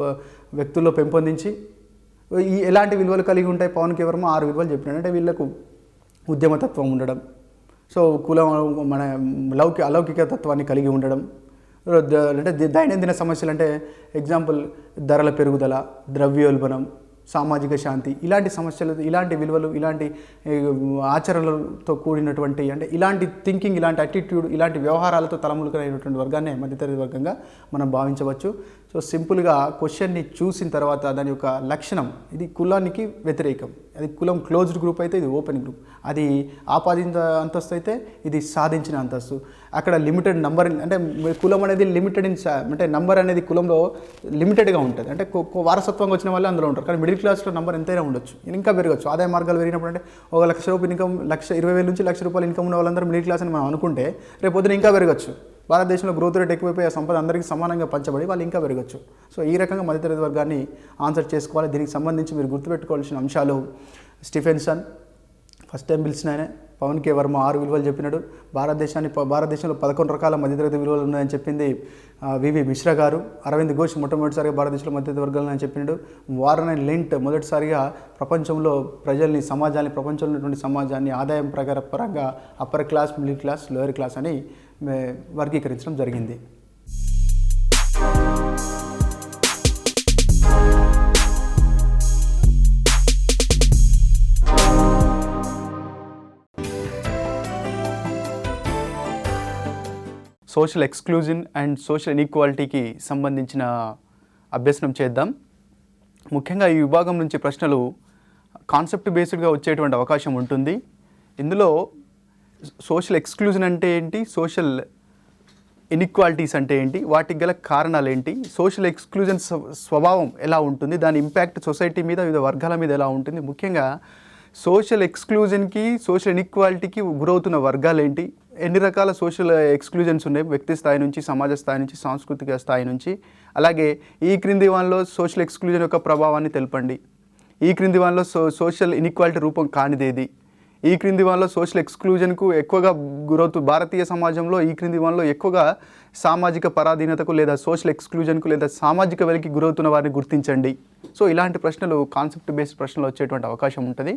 S1: వ్యక్తుల్లో పెంపొందించి ఎలాంటి విలువలు కలిగి ఉంటాయి? పవన్ కే వర్మ 6 విలువలు చెప్పినాడు. అంటే వీళ్ళకు ఉద్యమతత్వం ఉండడం, సో కులం మన అలౌకిక తత్వాన్ని కలిగి ఉండడం, అంటే దైనందిన సమస్యలు అంటే ఎగ్జాంపుల్ ధరల పెరుగుదల, ద్రవ్యోల్బణం, సామాజిక శాంతి, ఇలాంటి సమస్యలు, ఇలాంటి విలువలు, ఇలాంటి ఆచరణలతో కూడినటువంటి అంటే ఇలాంటి థింకింగ్, ఇలాంటి అటిట్యూడ్, ఇలాంటి వ్యవహారాలతో తలములుకైనటువంటి వర్గాన్ని మధ్యతరగతి వర్గంగా మనం భావించవచ్చు. సో సింపుల్గా క్వశ్చన్ని చూసిన తర్వాత దాని యొక్క లక్షణం ఇది కులానికి వ్యతిరేకం, అది కులం క్లోజ్డ్ గ్రూప్ అయితే ఇది ఓపెన్ గ్రూప్, అది ఆపాదిత అంతస్తు అయితే ఇది సాధించిన అంతస్తు. అక్కడ లిమిటెడ్ నంబర్ అంటే కులం అనేది లిమిటెడ్ అంటే నంబర్ అనేది కులంలో లిమిటెడ్గా ఉంటుంది, అంటే వారసత్వంగా వచ్చిన వాళ్ళు అందులో ఉంటారు. కానీ మిడిల్ క్లాస్లో నంబర్ ఎంతైనా ఉండొచ్చు, ఇంకా పెరగచ్చు. ఆదాయ మార్గాలు పెరిగినప్పుడు అంటే ₹1,00,000 ఇన్కమ్, 1,20,000 నుంచి ₹1,00,000 ఇన్కమ్ ఉన్న వాళ్ళందరూ మిడిల్ క్లాస్ అని మనం అనుకుంటే రేపు పొద్దున ఇంకా పెరగచ్చు. భారతదేశంలో గ్రోత్ రేట్ ఎక్కువైపోయి ఆ సంపద అందరికీ సమానంగా పంచబడి వాళ్ళు ఇంకా పెరగచ్చు. సో ఈ రకంగా మధ్యతరగతి వర్గాన్ని ఆన్సర్ చేసుకోవాలి. దీనికి సంబంధించి మీరు గుర్తుపెట్టుకోవాల్సిన అంశాలు, స్టీఫెన్సన్ ఫస్ట్ టైం పిలిచిన ఆయన, పవన్ కే వర్మ 6 విలువలు చెప్పినాడు. భారతదేశంలో 11 రకాల మధ్యతరగతి విలువలు ఉన్నాయని చెప్పింది వివి మిశ్రా గారు. అరవింద్ ఘోష్ మొట్టమొదటిసారిగా భారతదేశంలో మధ్యతరగతి వర్గాలు అని చెప్పిండు. వారన్ అండ్ లింట్ మొదటిసారిగా ప్రపంచంలో ప్రజల్ని, సమాజాన్ని, ప్రపంచంలో ఉన్నటువంటి సమాజాన్ని ఆదాయం పరంగా upper class, middle class, lower class అని వర్గీకరించడం జరిగింది. సోషల్ ఎక్స్క్లూజన్ అండ్ సోషల్ ఇన్ఈక్వాలిటీకి సంబంధించిన అభ్యసనం చేద్దాం. ముఖ్యంగా ఈ విభాగం నుంచి ప్రశ్నలు కాన్సెప్ట్ బేస్డ్గా వచ్చేటువంటి అవకాశం ఉంటుంది. ఇందులో సోషల్ ఎక్స్క్లూజన్ అంటే ఏంటి, సోషల్ ఇన్ఈక్వాలిటీస్ అంటే ఏంటి, వాటికి గల కారణాలు ఏంటి, సోషల్ ఎక్స్క్లూజన్ స్వభావం ఎలా ఉంటుంది, దాని ఇంపాక్ట్ సొసైటీ మీద, వివిధ వర్గాల మీద ఎలా ఉంటుంది, ముఖ్యంగా సోషల్ ఎక్స్క్లూజన్కి, సోషల్ ఇన్ఈక్వాలిటీకి గురవుతున్న వర్గాలు ఏంటి, ఎన్ని రకాల సోషల్ ఎక్స్క్లూజన్స్ ఉన్నాయి, వ్యక్తి స్థాయి నుంచి, సమాజ స్థాయి నుంచి, సాంస్కృతిక స్థాయి నుంచి. అలాగే ఈ క్రింది వానిలో సోషల్ ఎక్స్క్లూజన్ యొక్క ప్రభావాన్ని తెలపండి. ఈ క్రింది వానిలో సోషల్ ఇన్ఈక్వాలిటీ రూపం కానిదేది, ఈ క్రింది వానిలో సోషల్ ఎక్స్క్లూజన్కు ఎక్కువగా గురవుతూ భారతీయ సమాజంలో ఈ క్రింది వానిలో ఎక్కువగా సామాజిక పరాధీనతకు లేదా సోషల్ ఎక్స్క్లూజన్కు లేదా సామాజిక వెలికి గురవుతున్న వారిని గుర్తించండి. సో ఇలాంటి ప్రశ్నలు కాన్సెప్ట్ బేస్డ్ ప్రశ్నలు వచ్చేటువంటి అవకాశం ఉంటుంది.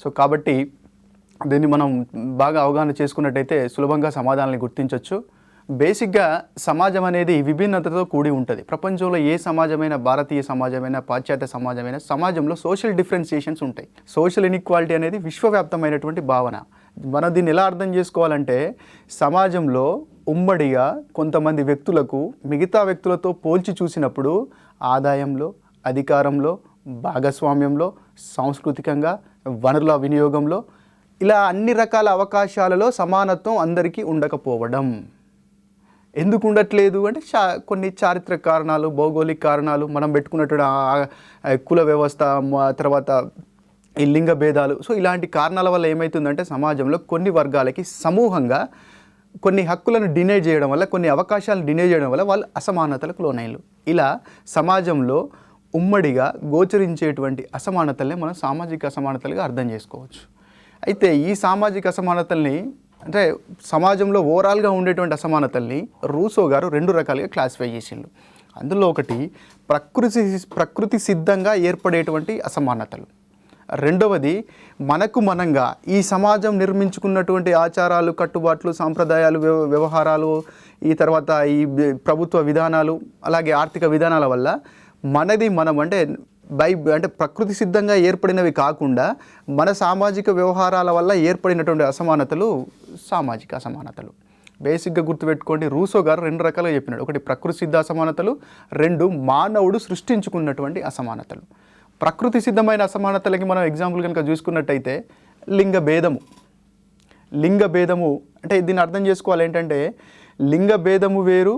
S1: సో కాబట్టి దీన్ని మనం బాగా అవగాహన చేసుకున్నట్టయితే సులభంగా సమాధానాన్ని గుర్తించవచ్చు. బేసిక్గా సమాజం అనేది విభిన్నతతో కూడి ఉంటుంది. ప్రపంచంలో ఏ సమాజమైన, భారతీయ సమాజమైన, పాశ్చాత్య సమాజమైన, సమాజంలో సోషల్ డిఫరెన్షియేషన్స్ ఉంటాయి. సోషల్ ఇన్ఈక్వాలిటీ అనేది విశ్వవ్యాప్తమైనటువంటి భావన. మనం దీన్ని ఎలా అర్థం చేసుకోవాలంటే, సమాజంలో ఉమ్మడిగా కొంతమంది వ్యక్తులకు మిగతా వ్యక్తులతో పోల్చి చూసినప్పుడు ఆదాయంలో, అధికారంలో, భాగస్వామ్యంలో, సాంస్కృతికంగా, వనరుల వినియోగంలో, ఇలా అన్ని రకాల అవకాశాలలో సమానత్వం అందరికీ ఉండకపోవడం. ఎందుకు ఉండట్లేదు అంటే కొన్ని చారిత్రక కారణాలు, భౌగోళిక కారణాలు, మనం పెట్టుకున్నటువంటి కుల వ్యవస్థ, తర్వాత ఈ లింగ భేదాలు. సో ఇలాంటి కారణాల వల్ల ఏమవుతుందంటే సమాజంలో కొన్ని వర్గాలకి సమూహంగా కొన్ని హక్కులను డినై చేయడం వల్ల, కొన్ని అవకాశాలను డినై చేయడం వల్ల వాళ్ళు అసమానతలకు లోనైలు. ఇలా సమాజంలో ఉమ్మడిగా గోచరించేటువంటి అసమానతల్ని మనం సామాజిక అసమానతలుగా అర్థం చేసుకోవచ్చు. అయితే ఈ సామాజిక అసమానతల్ని, అంటే సమాజంలో ఓవరాల్గా ఉండేటువంటి అసమానతల్ని రూసో గారు 2 రకాలుగా క్లాసిఫై చేసిండు. అందులో ఒకటి ప్రకృతి సిద్ధంగా ఏర్పడేటువంటి అసమానతలు, రెండవది మనకు మనంగా ఈ సమాజం నిర్మించుకున్నటువంటి ఆచారాలు, కట్టుబాట్లు, సాంప్రదాయాలు, వ్యవహారాలు, ఈ తర్వాత ఈ ప్రభుత్వ విధానాలు, అలాగే ఆర్థిక విధానాల వల్ల మనది మనం అంటే ప్రకృతి సిద్ధంగా ఏర్పడినవి కాకుండా మన సామాజిక వ్యవహారాల వల్ల ఏర్పడినటువంటి అసమానతలు సామాజిక అసమానతలు. బేసిక్గా గుర్తుపెట్టుకోండి, రూసో గారు 2 రకాలుగా చెప్పినాడు. ఒకటి ప్రకృతి సిద్ధ అసమానతలు, 2 మానవుడు సృష్టించుకున్నటువంటి అసమానతలు. ప్రకృతి సిద్ధమైన అసమానతలకి మనం ఎగ్జాంపుల్ కనుక చూసుకున్నట్టయితే లింగ భేదము అంటే దీన్ని అర్థం చేసుకోవాలి ఏంటంటే, లింగ భేదము వేరు,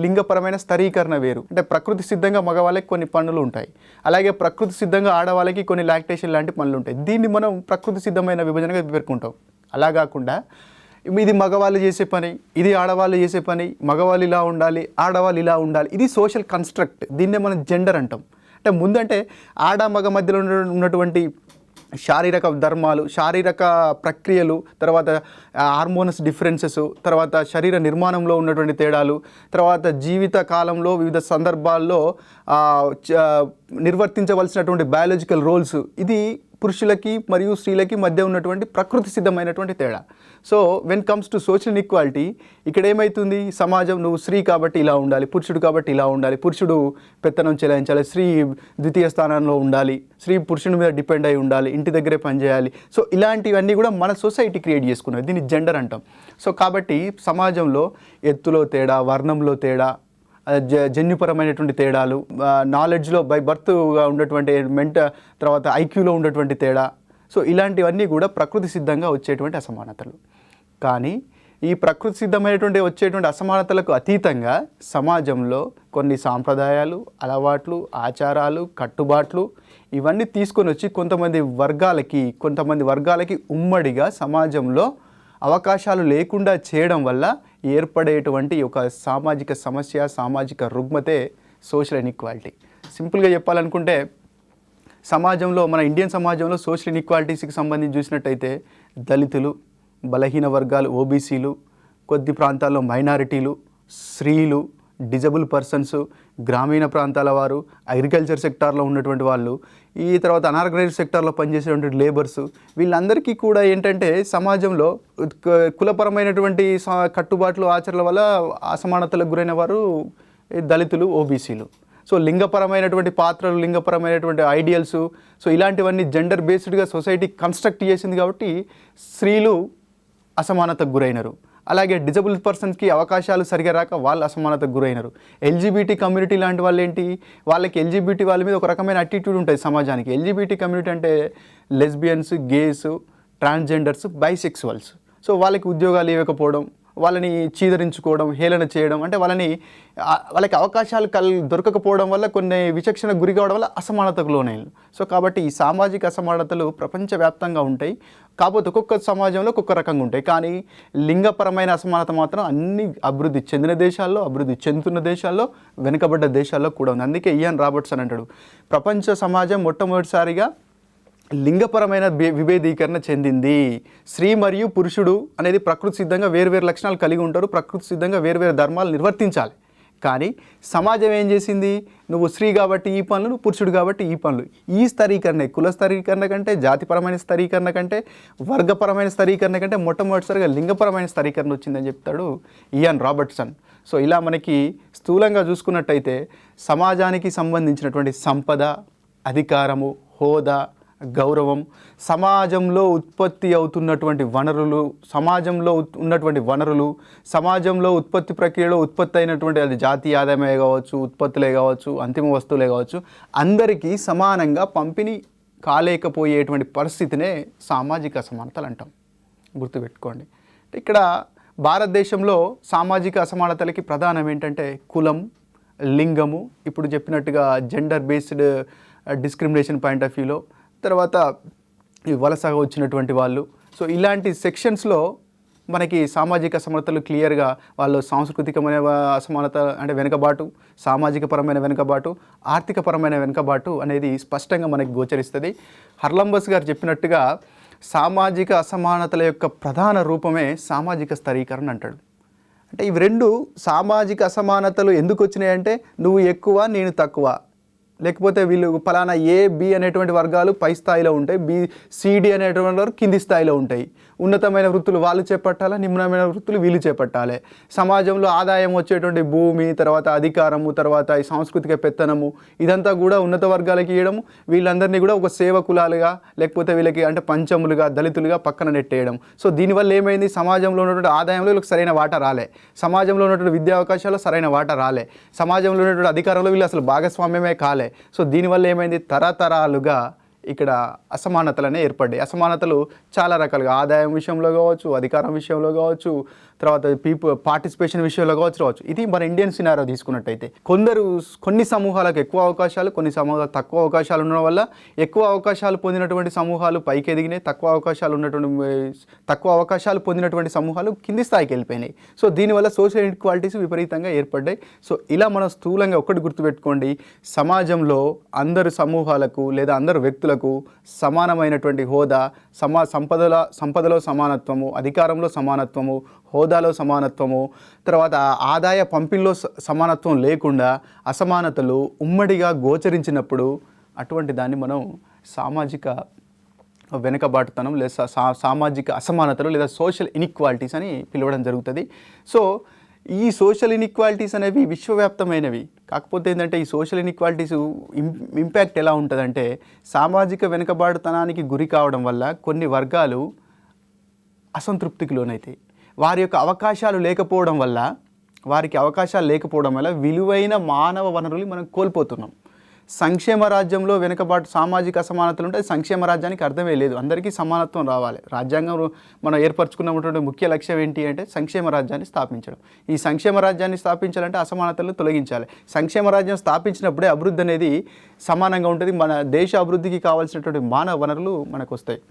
S1: లింగపరమైన స్థరీకరణ వేరు. అంటే ప్రకృతి సిద్ధంగా మగవాళ్ళకి కొన్ని పనులు ఉంటాయి, అలాగే ప్రకృతి సిద్ధంగా ఆడవాళ్ళకి కొన్ని లాక్టేషన్ లాంటి పనులు ఉంటాయి. దీన్ని మనం ప్రకృతి సిద్ధమైన విభజనగా పేర్కొంటాం. అలా కాకుండా ఇది మగవాళ్ళు చేసే పని, ఇది ఆడవాళ్ళు చేసే పని, మగవాళ్ళు ఇలా ఉండాలి, ఆడవాళ్ళు ఇలా ఉండాలి, ఇది సోషల్ కన్స్ట్రక్ట్. దీన్నే మనం జెండర్ అంటాం. అంటే ముందంటే ఆడ మగ మధ్యలో ఉన్నటువంటి శారీరక ధర్మాలు, శారీరక ప్రక్రియలు, తర్వాత హార్మోనస్ డిఫరెన్సెస్, తర్వాత శరీర నిర్మాణంలో ఉన్నటువంటి తేడాలు, తర్వాత జీవిత కాలంలో వివిధ సందర్భాల్లో నిర్వర్తించవలసినటువంటి బయాలజికల్ రోల్స్, ఇది పురుషులకి మరియు స్త్రీలకి మధ్య ఉన్నటువంటి ప్రకృతి సిద్ధమైనటువంటి తేడా. So when comes to social inequality, ఇక్కడ ఏమవుతుంది, సమాజం నువ్వు స్త్రీ కాబట్టి ఇలా ఉండాలి, పురుషుడు కాబట్టి ఇలా ఉండాలి, పురుషుడు పెత్తనం చెలాయించాలి, స్త్రీ ద్వితీయ స్థానంలో ఉండాలి, స్త్రీ పురుషుని మీద డిపెండ్ అయి ఉండాలి, ఇంటి దగ్గరే పనిచేయాలి. సో ఇలాంటివన్నీ కూడా మన సొసైటీ క్రియేట్ చేసుకున్నది, దీన్ని జెండర్ అంటాం. సో కాబట్టి సమాజంలో ఎత్తులో తేడా, వర్ణంలో తేడా, జన్యుపరమైనటువంటి తేడాలు, నాలెడ్జ్లో బై బర్త్గా ఉన్నటువంటి తర్వాత ఐక్యూలో ఉన్నటువంటి తేడా. సో ఇలాంటివన్నీ కూడా ప్రకృతి సిద్ధంగా వచ్చేటువంటి అసమానతలు. కానీ ఈ ప్రకృతి సిద్ధమైనటువంటి వచ్చేటువంటి అసమానతలకు అతీతంగా సమాజంలో కొన్ని సాంప్రదాయాలు, అలవాట్లు, ఆచారాలు, కట్టుబాట్లు ఇవన్నీ తీసుకొని వచ్చి కొంతమంది వర్గాలకి ఉమ్మడిగా సమాజంలో అవకాశాలు లేకుండా చేయడం వల్ల ఏర్పడేటువంటి ఒక సామాజిక సమస్య, సామాజిక రుగ్మతే సోషల్ ఇన్ఈక్వాలిటీ. సింపుల్గా చెప్పాలనుకుంటే సమాజంలో, మన ఇండియన్ సమాజంలో సోషల్ ఇన్ఈక్వాలిటీస్కి సంబంధించి చూసినట్టయితే దళితులు, బలహీన వర్గాలు, ఓబీసీలు, కొద్ది ప్రాంతాల్లో మైనారిటీలు, స్త్రీలు, డిజబుల్ పర్సన్స్, గ్రామీణ ప్రాంతాల వారు, అగ్రికల్చర్ సెక్టార్లో ఉన్నటువంటి వాళ్ళు, ఈ తర్వాత అనార్గనైజ్డ్ సెక్టార్లో పనిచేసేటువంటి లేబర్స్, వీళ్ళందరికీ కూడా ఏంటంటే సమాజంలో కులపరమైనటువంటి కట్టుబాట్లు, ఆచరణల వల్ల అసమానతలకు గురైన వారు దళితులు, ఓబీసీలు. సో లింగపరమైనటువంటి పాత్రలు, లింగపరమైనటువంటి ఐడియల్స్, సో ఇలాంటివన్నీ జెండర్ బేస్డ్గా సొసైటీ కన్స్ట్రక్ట్ చేసింది కాబట్టి స్త్రీలు అసమానతకు గురైనరు. అలాగే డిజబుల్ పర్సన్స్కి అవకాశాలు సరిగా రాక వాళ్ళు అసమానతకు గురైనరు. ఎల్జీబీటీ కమ్యూనిటీ లాంటి వాళ్ళు ఏంటి, వాళ్ళకి ఎల్జీబీటీ వాళ్ళ మీద ఒక రకమైన అటిట్యూడ్ ఉంటుంది సమాజానికి. ఎల్జీబీటీ కమ్యూనిటీ అంటే lesbians, gays, transgenders, bisexuals. So వాళ్ళకి ఉద్యోగాలు ఇవ్వకపోవడం, వాళ్ళని చీదరించుకోవడం, హేళన చేయడం, అంటే వాళ్ళకి అవకాశాలు దొరకకపోవడం వల్ల కొన్ని విచక్షణ గురి కావడం వల్ల అసమానతకు లోనైన. సో కాబట్టి ఈ సామాజిక అసమానతలు ప్రపంచవ్యాప్తంగా ఉంటాయి. కాకపోతే ఒక్కొక్క సమాజంలో ఒక్కొక్క రకంగా ఉంటాయి. కానీ లింగపరమైన అసమానత మాత్రం అన్ని అభివృద్ధి చెందిన దేశాల్లో, అభివృద్ధి చెందుతున్న దేశాల్లో, వెనుకబడ్డ దేశాల్లో కూడా ఉంది. అందుకే ఇయాన్ రాబర్ట్సన్ అంటాడు, ప్రపంచ సమాజం మొట్టమొదటిసారిగా లింగపరమైన విభేదీకరణ చెందింది. స్త్రీ మరియు పురుషుడు అనేది ప్రకృతి సిద్ధంగా వేరువేరు లక్షణాలు కలిగి ఉంటారు, ప్రకృతి సిద్ధంగా వేరువేరు ధర్మాలు నిర్వర్తించాలి. కానీ సమాజం ఏం చేసింది, నువ్వు స్త్రీ కాబట్టి ఈ పనులు, నువ్వు పురుషుడు కాబట్టి ఈ పనులు. ఈ స్థరీకరణ, కుల స్థరీకరణ కంటే, జాతిపరమైన స్థరీకరణ కంటే, వర్గపరమైన స్థరీకరణ కంటే మొట్టమొదటిసారిగా లింగపరమైన స్థరీకరణ వచ్చిందని చెప్తాడు ఇయాన్ రాబర్ట్సన్. సో ఇలా మనకి స్థూలంగా చూసుకున్నట్టయితే సమాజానికి సంబంధించినటువంటి సంపద, అధికారము, హోదా, గౌరవం, సమాజంలో ఉత్పత్తి అవుతున్నటువంటి వనరులు, సమాజంలో ఉన్నటువంటి వనరులు, సమాజంలో ఉత్పత్తి ప్రక్రియలో ఉత్పత్తి అయినటువంటి అది జాతీయ ఆదాయమే కావచ్చు, ఉత్పత్తులే కావచ్చు, అంతిమ వస్తువులే కావచ్చు, అందరికీ సమానంగా పంపిణీ కాలేకపోయేటువంటి పరిస్థితినే సామాజిక అసమానతలు అంటాం. గుర్తుపెట్టుకోండి. ఇక్కడ భారతదేశంలో సామాజిక అసమానతలకి ప్రధానం ఏంటంటే కులం, లింగము, ఇప్పుడు చెప్పినట్టుగా gender based discrimination point of వ్యూలో, తర్వాత ఈ వలసగా వచ్చినటువంటి వాళ్ళు. సో ఇలాంటి సెక్షన్స్లో మనకి సామాజిక అసమానతలు క్లియర్గా వాళ్ళు సాంస్కృతికమైన అసమానత అంటే వెనుకబాటు, సామాజిక పరమైన వెనుకబాటు, ఆర్థికపరమైన వెనుకబాటు అనేది స్పష్టంగా మనకి గోచరిస్తుంది. హర్లంబస్ గారు చెప్పినట్టుగా సామాజిక అసమానతల యొక్క ప్రధాన రూపమే సామాజిక స్థరీకరణ అంటాడు. అంటే ఇవి రెండు సామాజిక అసమానతలు ఎందుకు వచ్చినాయంటే నువ్వు ఎక్కువ, నేను తక్కువ, లేకపోతే వీళ్ళు ఫలానా ఏ, బి అనేటువంటి వర్గాలు పై స్థాయిలో ఉంటాయి, బి, సిడి అనేటువంటి వారు కింది స్థాయిలో ఉంటాయి. ఉన్నతమైన వృత్తులు వాళ్ళు చేపట్టాలి, నిమ్నమైన వృత్తులు వీళ్ళు చేపట్టాలి. సమాజంలో ఆదాయం వచ్చేటువంటి భూమి, తర్వాత అధికారము, తర్వాత ఈ సాంస్కృతిక పెత్తనము, ఇదంతా కూడా ఉన్నత వర్గాలకి ఇవ్వడము, వీళ్ళందరినీ కూడా ఒక సేవకులాలుగా లేకపోతే వీళ్ళకి అంటే పంచములుగా, దళితులుగా పక్కన నెట్టేయడం. సో దీనివల్ల ఏమైంది, సమాజంలో ఉన్నటువంటి ఆదాయంలో వీళ్ళకి సరైన వాటా రాలే, సమాజంలో ఉన్నటువంటి విద్యా అవకాశాల్లో సరైన వాటా రాలే, సమాజంలో ఉన్నటువంటి అధికారంలో వీళ్ళు అసలు భాగస్వామ్యమే కాలే. సో దీనివల్ల ఏమైంది, తరతరాలుగా ఇక్కడ అసమానతలనే ఏర్పడ్డాయి. అసమానతలు చాలా రకాలుగా ఆదాయం విషయంలో కావచ్చు, అధికారం విషయంలో కావచ్చు, తర్వాత పార్టిసిపేషన్ విషయంలో కావచ్చు. ఇది మన ఇండియన్ సినారో తీసుకున్నట్టయితే కొన్ని సమూహాలకు ఎక్కువ అవకాశాలు, కొన్ని సమూహాలకు తక్కువ అవకాశాలు ఉండడం వల్ల ఎక్కువ అవకాశాలు పొందినటువంటి సమూహాలు పైకి ఎదిగినాయి, తక్కువ అవకాశాలు పొందినటువంటి సమూహాలు కింది స్థాయికి వెళ్ళిపోయినాయి. సో దీనివల్ల సోషల్ ఇన్ఈక్వాలిటీస్ విపరీతంగా ఏర్పడ్డాయి. సో ఇలా మనం స్థూలంగా ఒకటి గుర్తుపెట్టుకోండి, సమాజంలో అందరు సమూహాలకు లేదా అందరు వ్యక్తులకు సమానమైనటువంటి హోదా, సంపదలో సమానత్వము, అధికారంలో సమానత్వము, హోదాలో సమానత్వము, తర్వాత ఆదాయ పంపిణీలో సమానత్వం లేకుండా అసమానతలు ఉమ్మడిగా గోచరించినప్పుడు అటువంటి దాన్ని మనం సామాజిక వెనుకబాటుతనం లేదా సామాజిక అసమానతలు లేదా సోషల్ ఇన్ఈక్వాలిటీస్ అని పిలవడం జరుగుతుంది. సో ఈ సోషల్ ఇన్ఈక్వాలిటీస్ అనేవి విశ్వవ్యాప్తమైనవి. కాకపోతే ఏంటంటే ఈ సోషల్ ఇన్ఈక్వాలిటీస్ ఇంపాక్ట్ ఎలా ఉంటుందంటే సామాజిక వెనుకబాటుతనానికి గురి కావడం వల్ల కొన్ని వర్గాలు అసంతృప్తికి లోనైతాయి. వారి యొక్క అవకాశాలు లేకపోవడం వల్ల వారికి అవకాశాలు లేకపోవడం వల్ల విలువైన మానవ వనరులు మనం కోల్పోతున్నాం. సంక్షేమ రాజ్యంలో వెనుకబాటు సామాజిక అసమానతలు ఉంటే సంక్షేమ రాజ్యానికి అర్థమే లేదు. అందరికీ సమానత్వం రావాలి. రాజ్యాంగం మనం ఏర్పరచుకున్నటువంటి ముఖ్య లక్ష్యం ఏంటి అంటే సంక్షేమ రాజ్యాన్ని స్థాపించడం. ఈ సంక్షేమ రాజ్యాన్ని స్థాపించాలంటే అసమానతలను తొలగించాలి. సంక్షేమ రాజ్యం స్థాపించినప్పుడే అభివృద్ధి అనేది సమానంగా ఉంటుంది. మన దేశ అభివృద్ధికి కావాల్సినటువంటి మానవ వనరులు మనకు వస్తాయి.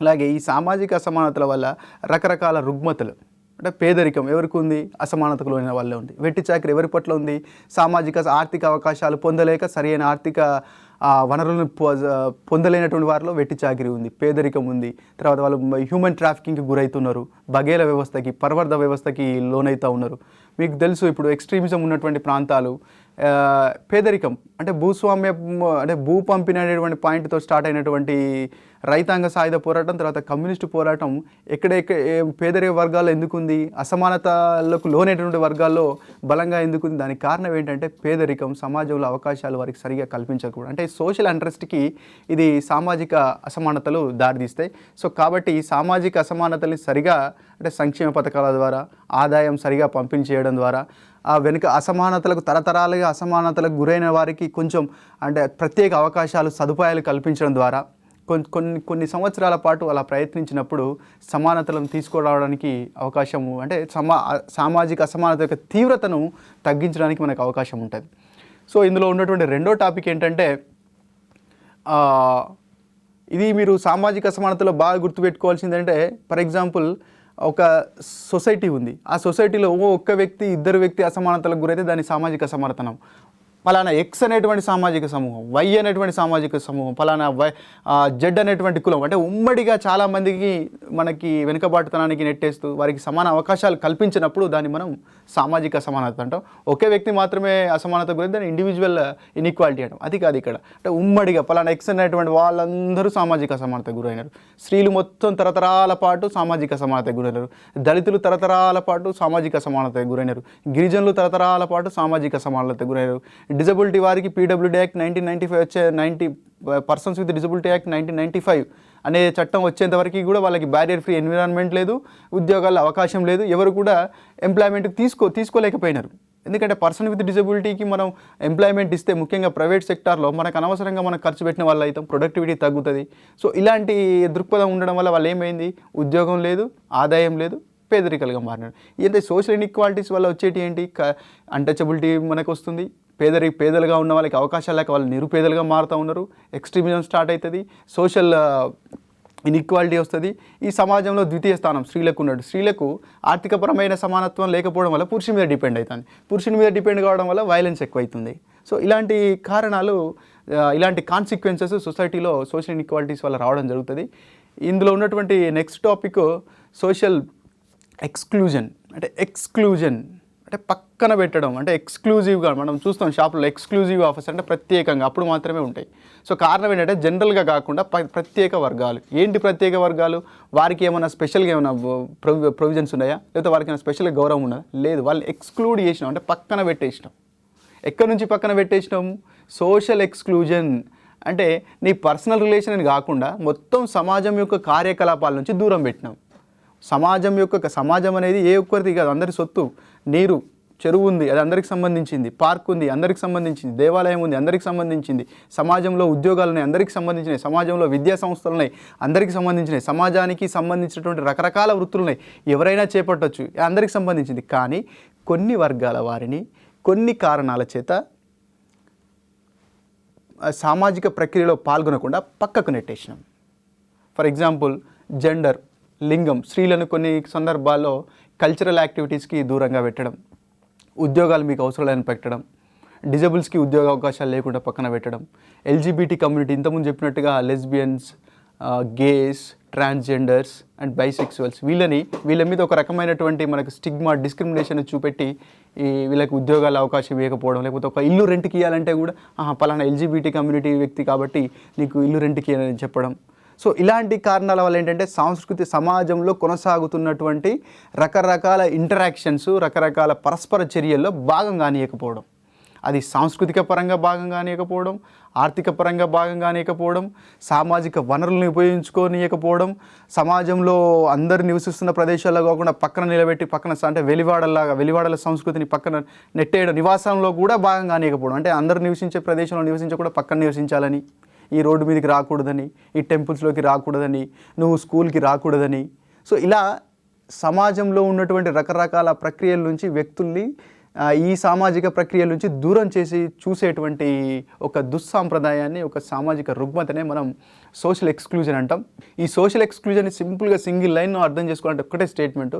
S1: అలాగే ఈ సామాజిక అసమానతల వల్ల రకరకాల రుగ్మతలు అంటే పేదరికం ఎవరికి ఉంది, అసమానతకు లోన వాళ్ళే ఉంది. వెట్టి చాకరీ ఎవరి పట్ల ఉంది, సామాజిక ఆర్థిక అవకాశాలు పొందలేక సరైన ఆర్థిక వనరులను పొందలేనటువంటి వారిలో వెట్టి చాకరీ ఉంది, పేదరికం ఉంది. తర్వాత వాళ్ళు హ్యూమన్ ట్రాఫికింగ్కి గురవుతున్నారు, బగేల వ్యవస్థకి, పరవర్ధ వ్యవస్థకి లోనవుతూ ఉన్నారు. మీకు తెలుసు ఇప్పుడు ఎక్స్ట్రీమిజం ఉన్నటువంటి ప్రాంతాలు పేదరికం అంటే భూస్వామ్య అంటే భూ పంపిణీ అనేటువంటి పాయింట్తో స్టార్ట్ అయినటువంటి రైతాంగ సాయుధ పోరాటం, తర్వాత కమ్యూనిస్టు పోరాటం పేదరిక వర్గాల్లో ఎందుకుంది, అసమానతలకు లోనైనటువంటి వర్గాల్లో బలంగా ఎందుకుంది? దానికి కారణం ఏంటంటే పేదరికం, సమాజంలో అవకాశాలు వారికి సరిగా కల్పించకూడదు. అంటే సోషల్ ఇంట్రెస్ట్కి ఇది సామాజిక అసమానతలు దారితీస్తాయి. సో కాబట్టి సామాజిక అసమానతల్ని సరిగా అంటే సంక్షేమ పథకాల ద్వారా, ఆదాయం సరిగా పంపిణీ చేయడం ద్వారా, ఆ వెనుక అసమానతలకు తరతరాలుగా అసమానతలకు గురైన వారికి కొంచెం అంటే ప్రత్యేక అవకాశాలు సదుపాయాలు కల్పించడం ద్వారా కొన్ని సంవత్సరాల పాటు అలా ప్రయత్నించినప్పుడు సమానతలను తీసుకురావడానికి అవకాశము అంటే సామాజిక అసమానత యొక్క తీవ్రతను తగ్గించడానికి మనకు అవకాశం ఉంటుంది. సో ఇందులో ఉన్నటువంటి రెండో టాపిక్ ఏంటంటే ఇది మీరు సామాజిక అసమానతలో బాగా గుర్తుపెట్టుకోవాల్సింది అంటే ఫర్ ఎగ్జాంపుల్ ఒక సొసైటీ ఉంది. ఆ సొసైటీలో ఒక్క వ్యక్తి, ఇద్దరు వ్యక్తి అసమానతలకు గురైతే దాన్ని సామాజిక అసమానతనం. పలానా ఎక్స్ అనేటువంటి సామాజిక సమూహం, వై అనేటువంటి సామాజిక సమూహం, పలానా జెడ్ అనేటువంటి కులం అంటే ఉమ్మడిగా చాలామందికి మనకి వెనుకబాటుతనానికి నెట్టేస్తూ వారికి సమాన అవకాశాలు కల్పించినప్పుడు దాన్ని మనం సామాజిక అసమానత అంటాం. ఒకే వ్యక్తి మాత్రమే అసమానత గురించి దాన్ని ఇండివిజువల్ ఇన్ఈక్వాలిటీ అంటాం. అది కాదు ఇక్కడ. అంటే ఉమ్మడిగా పలానా ఎక్స్ అనేటువంటి వాళ్ళందరూ సామాజిక అసమానతకు గురైనారు. స్త్రీలు మొత్తం తరతరాల పాటు సామాజిక అసమానతకు గురైనారు. దళితులు తరతరాల పాటు సామాజిక అసమానతకు గురైనారు. గిరిజనులు తరతరాల పాటు సామాజిక అసమానతకు గురైనారు. డిజబిలిటీ వారికి పీడబ్ల్యూడీ యాక్ట్ 1995 వచ్చే 90 పర్సన్స్ విత్ డిజబిలిటీ యాక్ట్ 1995 అనే చట్టం వచ్చేంతవరకు కూడా వాళ్ళకి బ్యారియర్ ఫ్రీ ఎన్విరాన్మెంట్ లేదు, ఉద్యోగాల్లో అవకాశం లేదు, ఎవరు కూడా ఎంప్లాయ్మెంట్కి తీసుకోలేకపోయినారు. ఎందుకంటే పర్సన్ విత్ డిజబిలిటీకి మనం ఎంప్లాయ్మెంట్ ఇస్తే ముఖ్యంగా ప్రైవేట్ సెక్టార్లో మనకు అనవసరంగా మనం ఖర్చు పెట్టిన వాళ్ళు అవుతాం, ప్రొడక్టివిటీ తగ్గుతుంది. సో ఇలాంటి దృక్పథం ఉండడం వల్ల వాళ్ళు ఏమైంది, ఉద్యోగం లేదు, ఆదాయం లేదు, పేదరికలుగా మారినాడు. అంటే సోషల్ ఇన్ఈక్వాలిటీస్ వల్ల వచ్చేటి ఏంటి, అన్టచబిలిటీ మనకు వస్తుంది, పేదలుగా ఉన్న వాళ్ళకి అవకాశాలు లేక వాళ్ళు నిరుపేదలుగా మారుతూ ఉన్నారు, ఎక్స్ట్రీమిజం స్టార్ట్ అవుతుంది, సోషల్ ఇన్ఈక్వాలిటీ వస్తుంది. ఈ సమాజంలో ద్వితీయ స్థానం స్త్రీలకు ఉన్నాడు. స్త్రీలకు ఆర్థికపరమైన సమానత్వం లేకపోవడం వల్ల పురుషుని మీద డిపెండ్ అవుతుంది. పురుషుని మీద డిపెండ్ కావడం వల్ల వైలెన్స్ ఎక్కువైతుంది. సో ఇలాంటి కారణాలు, ఇలాంటి కాన్సిక్వెన్సెస్ సొసైటీలో సోషల్ ఇన్ఈక్వాలిటీస్ వల్ల రావడం జరుగుతుంది. ఇందులో ఉన్నటువంటి నెక్స్ట్ టాపిక్ సోషల్ ఎక్స్క్లూజన్. అంటే పక్కన పెట్టడం, అంటే ఎక్స్క్లూజివ్గా మనం చూస్తాం షాపులో ఎక్స్క్లూజివ్ ఆఫర్స్ అంటే ప్రత్యేకంగా అప్పుడు మాత్రమే ఉంటాయి. సో కారణం ఏంటంటే జనరల్గా కాకుండా ప్రత్యేక వర్గాలు. ఏంటి ప్రత్యేక వర్గాలు? వారికి ఏమైనా స్పెషల్గా ఏమైనా ప్రొవిజన్స్ ఉన్నాయా, లేకపోతే వారికి ఏమైనా స్పెషల్గా గౌరవం ఉన్నదా? లేదు, వాళ్ళు ఎక్స్క్లూడ్ చేసినాం అంటే పక్కన పెట్టేసినాం. ఎక్కడి నుంచి పక్కన పెట్టేసినాం? సోషల్ ఎక్స్క్లూజన్ అంటే నీ పర్సనల్ రిలేషన్ అని కాకుండా మొత్తం సమాజం యొక్క కార్యకలాపాల నుంచి దూరం పెట్టినాం. సమాజం అనేది ఏ ఒక్కరిది కాదు, అందరి సొత్తు. నీరు, చెరువు ఉంది, అది అందరికి సంబంధించింది. పార్క్ ఉంది, అందరికి సంబంధించింది. దేవాలయం ఉంది, అందరికి సంబంధించింది. సమాజంలో ఉద్యోగాలు ఉన్నాయి, అందరికి సంబంధించినవి. సమాజంలో విద్యా సంస్థలు ఉన్నాయి, అందరికి సంబంధించినవి. సమాజానికి సంబంధించినటువంటి రకరకాల వృత్తులు ఉన్నాయి, ఎవరైనా చేపట్టవచ్చు, అందరికి సంబంధించింది. కానీ కొన్ని వర్గాల వారిని కొన్ని కారణాల చేత సామాజిక ప్రక్రియలో పాల్గొనకుండా పక్కకు నెట్టేసినాం. ఫర్ ఎగ్జాంపుల్ జెండర్, లింగం, స్త్రీలను కొన్ని సందర్భాల్లో కల్చరల్ యాక్టివిటీస్కి దూరంగా పెట్టడం, ఉద్యోగాలు మీకు అవసరం లేని పెట్టడం, డిజబుల్స్కి ఉద్యోగ అవకాశాలు లేకుండా పక్కన పెట్టడం, ఎల్జీబీటీ కమ్యూనిటీ ఇంతకుముందు చెప్పినట్టుగా lesbians, gays, transgenders and bisexuals వీళ్ళ మీద ఒక రకమైనటువంటి మనకు స్టిగ్మా, డిస్క్రిమినేషన్ చూపెట్టి వీళ్ళకి ఉద్యోగాల అవకాశం ఇవ్వకపోవడం, లేకపోతే ఒక ఇల్లు రెంట్కి ఇవ్వాలంటే కూడా పలానా ఎల్జీబీటీ కమ్యూనిటీ వ్యక్తి కాబట్టి నీకు ఇల్లు రెంట్కి అని చెప్పడం. సో ఇలాంటి కారణాల వల్ల ఏంటంటే సమాజంలో కొనసాగుతున్నటువంటి రకరకాల ఇంటరాక్షన్స్, రకరకాల పరస్పర చర్యల్లో భాగం కానియకపోవడం. అది సాంస్కృతిక పరంగా భాగం కానియకపోవడం, ఆర్థిక పరంగా భాగం కానియకపోవడం, సామాజిక వనరులను ఉపయోగించుకోనియకపోవడం, సమాజంలో అందరు నివసిస్తున్న ప్రదేశాల్లో కాకుండా పక్కన నిలబెట్టి అంటే వెలివాడల సంస్కృతిని పక్కన నెట్టేయడం, నివాసంలో కూడా భాగం కానియకపోవడం. అంటే అందరు నివసించే ప్రదేశంలో నివసించకుండా పక్కన నివసించాలని, ఈ రోడ్డు మీదకి రాకూడదని, ఈ టెంపుల్స్లోకి రాకూడదని, నువ్వు స్కూల్కి రాకూడదని. సో ఇలా సమాజంలో ఉన్నటువంటి రకరకాల ప్రక్రియల నుంచి వ్యక్తుల్ని ఈ సామాజిక ప్రక్రియల నుంచి దూరం చేసి చూసేటువంటి ఒక దుస్సాంప్రదాయాన్ని, ఒక సామాజిక రుగ్మతనే మనం సోషల్ ఎక్స్క్లూజన్ అంటాం. ఈ సోషల్ ఎక్స్క్లూజన్ని సింపుల్గా సింగిల్ లైన్లో అర్థం చేసుకోవాలంటే ఒక్కటే స్టేట్మెంటు: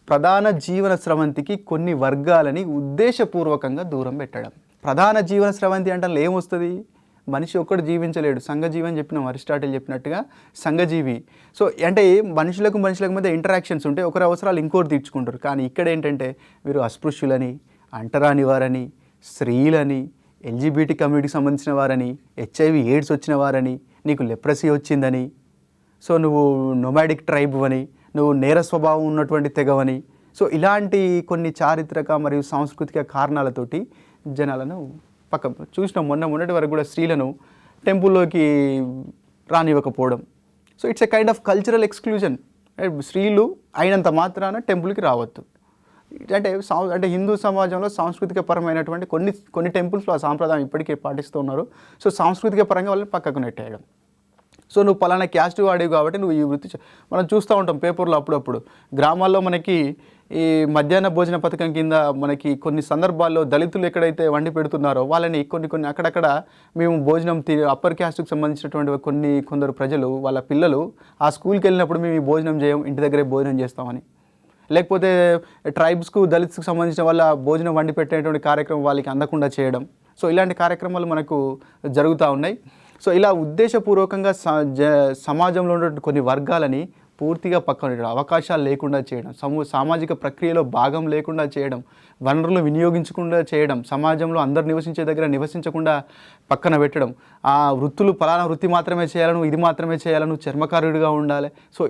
S1: ప్రధాన జీవన స్రవంతికి కొన్ని వర్గాలని ఉద్దేశపూర్వకంగా దూరం పెట్టడం. ప్రధాన జీవన స్రవంతి అంటే ఏమొస్తుంది? మనిషి ఒక్కడు జీవించలేడు, సంఘజీవి చెప్పినాం, అరిస్టాటిల్ చెప్పినట్టుగా సంఘజీవి. సో అంటే మనుషులకు మధ్య ఇంటరాక్షన్స్ ఉంటే ఒకరి అవసరాలు ఇంకోటి తీర్చుకుంటారు. కానీ ఇక్కడ ఏంటంటే వీరు అస్పృశ్యులని, అంటరాని వారని, స్త్రీలని, ఎల్జీబీటీ కమ్యూనిటీకి సంబంధించిన వారని, HIV AIDS వచ్చిన వారని, నీకు లెప్రసీ వచ్చిందని, సో నువ్వు నొమాడిక్ ట్రైబ్ అని, నువ్వు నేర స్వభావం ఉన్నటువంటి తెగవని. సో ఇలాంటి కొన్ని చారిత్రక మరియు సాంస్కృతిక కారణాలతోటి జనాలను చూసినాం. మొన్నటి వరకు కూడా స్త్రీలను టెంపుల్లోకి రానివ్వకపోవడం. So it's a kind of cultural exclusion. స్త్రీలు అయినంత మాత్రాన టెంపుల్కి రావద్దు. అంటే హిందూ సమాజంలో సాంస్కృతిక పరమైనటువంటి కొన్ని టెంపుల్స్లో ఆ సాంప్రదాయం ఇప్పటికీ పాటిస్తూ ఉన్నారు. సో సాంస్కృతిక పరంగా వాళ్ళని పక్కకు నెట్టేయడం. సో నువ్వు పలానా క్యాస్ట్ వాడేవి కాబట్టి నువ్వు ఈ వృత్తి మనం చూస్తూ ఉంటాం పేపర్లో అప్పుడప్పుడు. గ్రామాల్లో మనకి ఈ మధ్యాహ్న భోజన పథకం కింద మనకి కొన్ని సందర్భాల్లో దళితులు ఎక్కడైతే వండి పెడుతున్నారో వాళ్ళని కొన్ని అక్కడక్కడ మేము భోజనం అప్పర్ క్యాస్ట్కి సంబంధించినటువంటి కొందరు ప్రజలు వాళ్ళ పిల్లలు ఆ స్కూల్కి వెళ్ళినప్పుడు మేము ఈ భోజనం చేయం, ఇంటి దగ్గరే భోజనం చేస్తామని, లేకపోతే ట్రైబ్స్కు దళిత్స్కి సంబంధించిన వాళ్ళ భోజనం వండి పెట్టేటువంటి కార్యక్రమం వాళ్ళకి అందకుండా చేయడం. సో ఇలాంటి కార్యక్రమాలు మనకు జరుగుతూ ఉన్నాయి. సో ఇలా ఉద్దేశపూర్వకంగా సమాజంలో ఉన్నటువంటి కొన్ని వర్గాలని పూర్తిగా పక్కన పెట్టడం, అవకాశాలు లేకుండా చేయడం, సామాజిక ప్రక్రియలో భాగం లేకుండా చేయడం, వనరులు వినియోగించకుండా చేయడం, సమాజంలో అందరు నివసించే దగ్గర నివసించకుండా పక్కన పెట్టడం, ఆ వృత్తులు ఫలానా వృత్తి మాత్రమే చేయాలను, ఇది మాత్రమే చేయాలను, చర్మకారుడిగా ఉండాలి. సో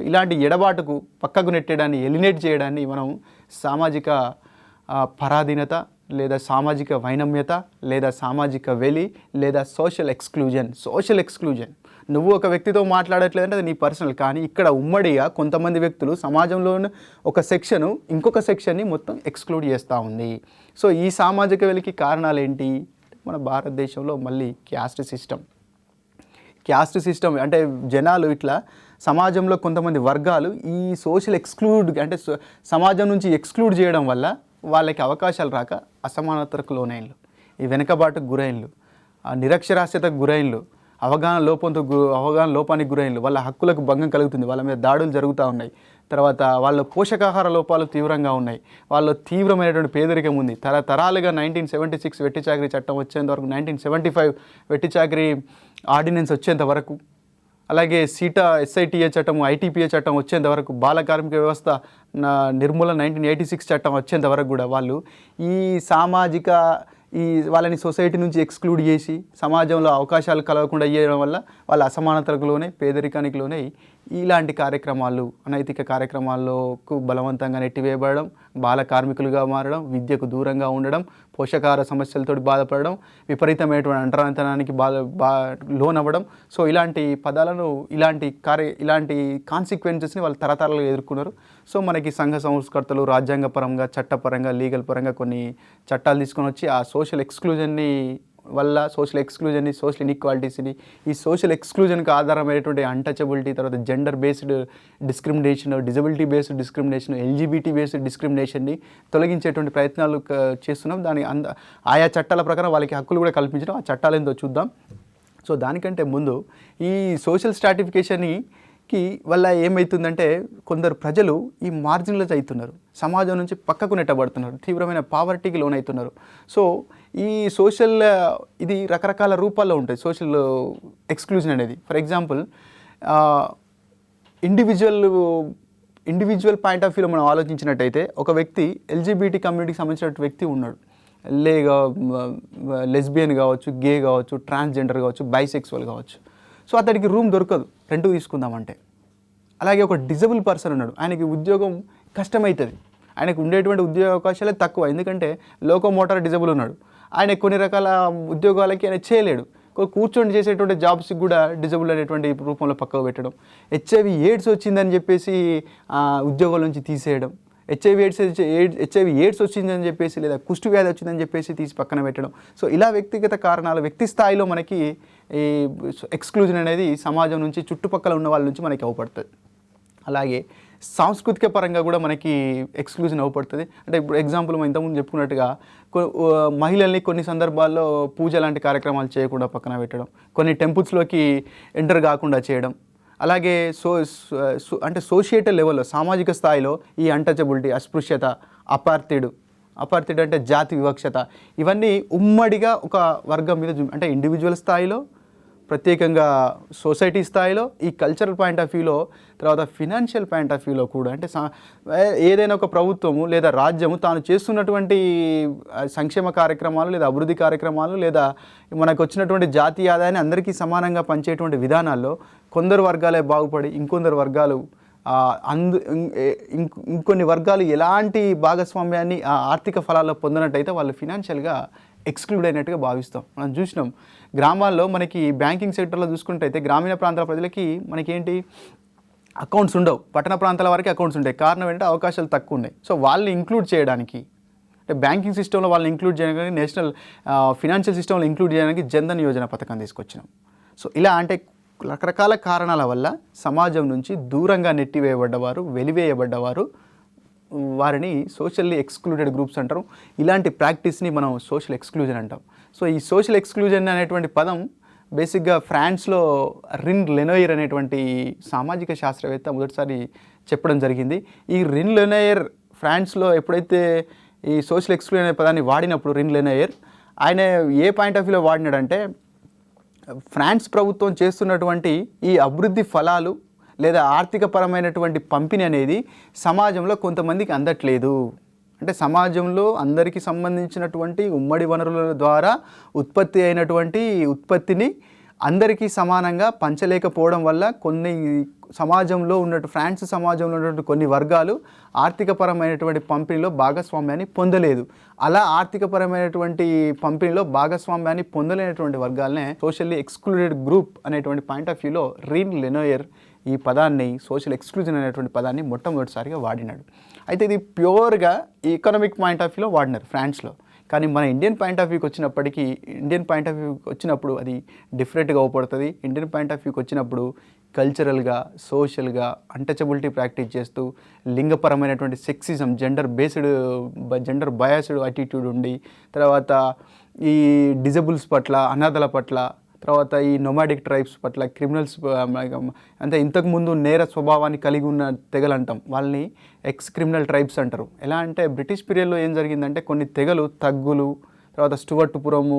S1: ఇలాంటి ఎడబాటుకు పక్కకు నెట్టేయడాన్ని, ఎలినేట్ చేయడాన్ని మనం సామాజిక పరాధీనత లేదా సామాజిక వైనమ్యత లేదా సామాజిక వెలి లేదా సోషల్ ఎక్స్క్లూజన్. నువ్వు ఒక వ్యక్తితో మాట్లాడట్లేదంటే అది నీ పర్సనల్. కానీ ఇక్కడ ఉమ్మడిగా కొంతమంది వ్యక్తులు సమాజంలో ఒక సెక్షను ఇంకొక సెక్షన్ని మొత్తం ఎక్స్క్లూడ్ చేస్తూ ఉంది. సో ఈ సామాజిక వెలికి కారణాలు ఏంటి? మన భారతదేశంలో మళ్ళీ క్యాస్ట్ సిస్టమ్ అంటే జనాలు ఇట్లా సమాజంలో కొంతమంది వర్గాలు ఈ సోషల్ అంటే సమాజం నుంచి ఎక్స్క్లూడ్ చేయడం వల్ల వాళ్ళకి అవకాశాలు రాక అసమానతకు లోనైన్లు, ఈ వెనుకబాటుకు గురైన్లు, నిరక్షరాస్యతకు గురైన్లు, అవగాహన లోపానికి గురైన్లు, వాళ్ళ హక్కులకు భంగం కలుగుతుంది, వాళ్ళ మీద దాడులు జరుగుతూ ఉన్నాయి. తర్వాత వాళ్ళ పోషకాహార లోపాలు తీవ్రంగా ఉన్నాయి, వాళ్ళ తీవ్రమైనటువంటి పేదరికం ఉంది. తరాలుగా 1976 వెట్టి చాకరీ చట్టం వచ్చేంత వరకు, 1975 వెట్టి చాకరీ ఆర్డినెన్స్ వచ్చేంత వరకు, అలాగే SITA చట్టం, ITPA చట్టం వచ్చేంత వరకు, బాల కార్మిక వ్యవస్థ నిర్మూలన 1986 చట్టం వచ్చేంత వరకు కూడా వాళ్ళు వాళ్ళని సొసైటీ నుంచి ఎక్స్క్లూడ్ చేసి సమాజంలో అవకాశాలు కలగకుండా చేయడం వల్ల వాళ్ళ అసమానతలకు లోనే, పేదరికానికి లోనే ఇలాంటి కార్యక్రమాలు, అనైతిక కార్యక్రమాల్లోకి బలవంతంగా నెట్టివేయబడడం, బాల కార్మికులుగా మారడం, విద్యకు దూరంగా ఉండడం, పోషకాహార సమస్యలతో బాధపడడం, విపరీతమైనటువంటి అంటరానితనానికి లోనవ్వడం. సో ఇలాంటి పదాలను, ఇలాంటి కాన్సిక్వెన్సెస్ని వాళ్ళు తరతరాలుగా ఎదుర్కొన్నారు. సో మనకి సంఘ సంస్కర్తలు రాజ్యాంగపరంగా, చట్టపరంగా, లీగల్ పరంగా కొన్ని చట్టాలు తీసుకొని వచ్చి ఆ సోషల్ ఎక్స్క్లూజన్ని, సోషల్ ఇన్ఈక్వాలిటీస్ని, ఈ సోషల్ ఎక్స్క్లూజన్కి ఆధారమైనటువంటి అన్టచబిలిటీ, తర్వాత gender based discrimination, disability based discrimination, LGBT based డిస్క్రిమినేషన్ని తొలగించేటువంటి ప్రయత్నాలు చేస్తున్నాం. ఆయా చట్టాల ప్రకారం వాళ్ళకి హక్కులు కూడా కల్పించడం. ఆ చట్టాలు ఏందో చూద్దాం. సో దానికంటే ముందు ఈ సోషల్ స్ట్రాటిఫికేషన్కి వల్ల ఏమవుతుందంటే కొందరు ప్రజలు ఈ మార్జినలైజ్ అవుతున్నారు, సమాజం నుంచి పక్కకు నెట్టబడుతున్నారు, తీవ్రమైన పావర్టీకి లోనవుతున్నారు. సో ఈ ఇది రకరకాల రూపాల్లో ఉంటుంది సోషల్ ఎక్స్క్లూజన్ అనేది. For example individual point of వ్యూలో మనం ఆలోచించినట్టయితే ఒక వ్యక్తి LGBT కమ్యూనిటీకి సంబంధించిన వ్యక్తి ఉన్నాడు, లెస్బియన్ కావచ్చు, గే కావచ్చు, ట్రాన్స్జెండర్ కావచ్చు, బైసెక్సువల్ కావచ్చు. సో అతడికి రూమ్ దొరకదు రెంట్కు తీసుకుందామంటే. అలాగే ఒక డిజబుల్ పర్సన్ ఉన్నాడు, ఆయనకి ఉద్యోగం కష్టమవుతుంది, ఆయనకు ఉండేటువంటి ఉద్యోగ అవకాశాలే తక్కువ, ఎందుకంటే లోకోమోటార్ డిజబుల్ ఉన్నాడు. ఆయన కొన్ని రకాల ఉద్యోగాలకి ఆయన చేయలేడు. కూర్చొని చేసేటువంటి జాబ్స్కి కూడా డిజబుల్ అనేటువంటి రూపంలో పక్కకు పెట్టడం, హెచ్ఐవి ఎయిడ్స్ వచ్చిందని చెప్పేసి ఉద్యోగాల నుంచి తీసేయడం, హెచ్ఐవి ఎయిడ్స్ వచ్చిందని చెప్పేసి లేదా కుష్టు వ్యాధి వచ్చిందని చెప్పేసి తీసి పక్కన పెట్టడం. సో ఇలా వ్యక్తిగత కారణాలు, వ్యక్తి స్థాయిలో మనకి ఈ ఎక్స్క్లూజన్ అనేది సమాజం నుంచి, చుట్టుపక్కల ఉన్న వాళ్ళ నుంచి మనకి అవపడుతుంది. అలాగే సాంస్కృతిక పరంగా కూడా మనకి ఎక్స్క్లూజన్ అవపడుతుంది. అంటే ఇప్పుడు ఎగ్జాంపుల్ మనం ఇంతకుముందు చెప్పుకున్నట్టుగా మహిళల్ని కొన్ని సందర్భాల్లో పూజ లాంటి కార్యక్రమాలు చేయకుండా పక్కన పెట్టడం, కొన్ని టెంపుల్స్లోకి ఎంటర్ కాకుండా చేయడం. అలాగే అంటే సోషియేటల్ లెవెల్లో, సామాజిక స్థాయిలో ఈ అన్టచబిలిటీ, అస్పృశ్యత, అపార్థిడ్ అంటే జాతి వివక్షత, ఇవన్నీ ఉమ్మడిగా ఒక వర్గం మీద అంటే ఇండివిజువల్ స్థాయిలో, ప్రత్యేకంగా సొసైటీ స్థాయిలో, ఈ కల్చరల్ పాయింట్ ఆఫ్ వ్యూలో, తర్వాత ఫినాన్షియల్ పాయింట్ ఆఫ్ వ్యూలో కూడా, అంటే ఏదైనా ఒక ప్రభుత్వము లేదా రాజ్యము తాను చేస్తున్నటువంటి సంక్షేమ కార్యక్రమాలు లేదా అభివృద్ధి కార్యక్రమాలు లేదా మనకు వచ్చినటువంటి జాతీయ ఆదాయాన్ని అందరికీ సమానంగా పంచేటువంటి విధానాల్లో కొందరు వర్గాలే బాగుపడి ఇంకొందరు వర్గాలు ఇంకొన్ని వర్గాలు ఎలాంటి భాగస్వామ్యాన్ని ఆర్థిక ఫలాల్లో పొందినట్టయితే వాళ్ళు ఫినాన్షియల్గా ఎక్స్క్లూడ్ అయినట్టుగా భావిస్తాం. మనం చూసినాం గ్రామాల్లో మనకి బ్యాంకింగ్ సెక్టర్లో చూసుకుంటే గ్రామీణ ప్రాంతాల ప్రజలకి మనకేంటి అకౌంట్స్ ఉండవు, పట్టణ ప్రాంతాల వరకు అకౌంట్స్ ఉంటాయి. కారణం ఏంటంటే అవకాశాలు తక్కువ ఉన్నాయి. సో వాళ్ళని ఇంక్లూడ్ చేయడానికి, అంటే బ్యాంకింగ్ సిస్టంలో వాళ్ళని ఇంక్లూడ్ చేయడానికి, నేషనల్ ఫినాన్షియల్ సిస్టంలో ఇంక్లూడ్ చేయడానికి జన్ధన్ యోజన పథకం తీసుకొచ్చినాం. సో ఇలా అంటే రకరకాల కారణాల వల్ల సమాజం నుంచి దూరంగా నెట్టివేయబడ్డవారు, వెలివేయబడ్డవారు, వారిని సోషల్లీ ఎక్స్క్లూడెడ్ గ్రూప్స్ అంటారు. ఇలాంటి ప్రాక్టీస్ని మనం సోషల్ ఎక్స్క్లూజన్ అంటాం. సో ఈ సోషల్ ఎక్స్క్లూజన్ అనేటువంటి పదం బేసిక్గా ఫ్రాన్స్లో రిన్ లెనోయిర్ అనేటువంటి సామాజిక శాస్త్రవేత్త మొదటిసారి చెప్పడం జరిగింది. ఈ రిన్ లెనోయిర్ ఫ్రాన్స్లో ఎప్పుడైతే ఈ సోషల్ ఎక్స్క్లూజన్ అనే పదాన్ని వాడినప్పుడు రిన్ లెనోయిర్ ఆయన ఏ పాయింట్ ఆఫ్ వ్యూలో వాడినాడంటే, ఫ్రాన్స్ ప్రభుత్వం చేస్తున్నటువంటి ఈ అభివృద్ధి ఫలాలు లేదా ఆర్థికపరమైనటువంటి పంపిణీ అనేది సమాజంలో కొంతమందికి అందట్లేదు. అంటే సమాజంలో అందరికీ సంబంధించినటువంటి ఉమ్మడి వనరుల ద్వారా ఉత్పత్తి అయినటువంటి ఉత్పత్తిని అందరికీ సమానంగా పంచలేకపోవడం వల్ల కొన్ని సమాజంలో ఫ్రాన్స్ సమాజంలో ఉన్నటువంటి కొన్ని వర్గాలు ఆర్థికపరమైనటువంటి పంపిణీలో భాగస్వామ్యాన్ని పొందలేదు. అలా ఆర్థికపరమైనటువంటి పంపిణీలో భాగస్వామ్యాన్ని పొందలేనటువంటి వర్గాలనే సోషల్లీ ఎక్స్క్లూడెడ్ గ్రూప్ అనేటువంటి పాయింట్ ఆఫ్ వ్యూలో రిన్ లెనోయిర్ ఈ పదాన్ని, సోషల్ ఎక్స్క్లూజన్ అనేటువంటి పదాన్ని మొట్టమొదటిసారిగా వాడినాడు. అయితే ఇది ప్యూర్గా ఎకనామిక్ పాయింట్ ఆఫ్ వ్యూలో వాడినారు ఫ్రాన్స్లో. కానీ మన ఇండియన్ పాయింట్ ఆఫ్ వ్యూకి వచ్చినప్పుడు అది డిఫరెంట్గా అవపడుతుంది. ఇండియన్ పాయింట్ ఆఫ్ వ్యూకి వచ్చినప్పుడు కల్చరల్గా, సోషల్గా అన్టచబిలిటీ ప్రాక్టీస్ చేస్తూ లింగపరమైనటువంటి సెక్సిజం, జెండర్ బయాస్డ్ అటిట్యూడ్ ఉండి, తర్వాత ఈ డిజబుల్స్ పట్ల, అనాథల పట్ల, తర్వాత ఈ నొమాడిక్ ట్రైబ్స్ పట్ల, క్రిమినల్స్ అంటే ఇంతకుముందు నేర స్వభావాన్ని కలిగి ఉన్న తెగలు అంటాం, వాళ్ళని ఎక్స్ క్రిమినల్ ట్రైబ్స్ అంటారు. ఎలా అంటే బ్రిటిష్ పీరియడ్లో ఏం జరిగిందంటే కొన్ని తెగలు, తగ్గులు, తర్వాత స్టువర్టుపురము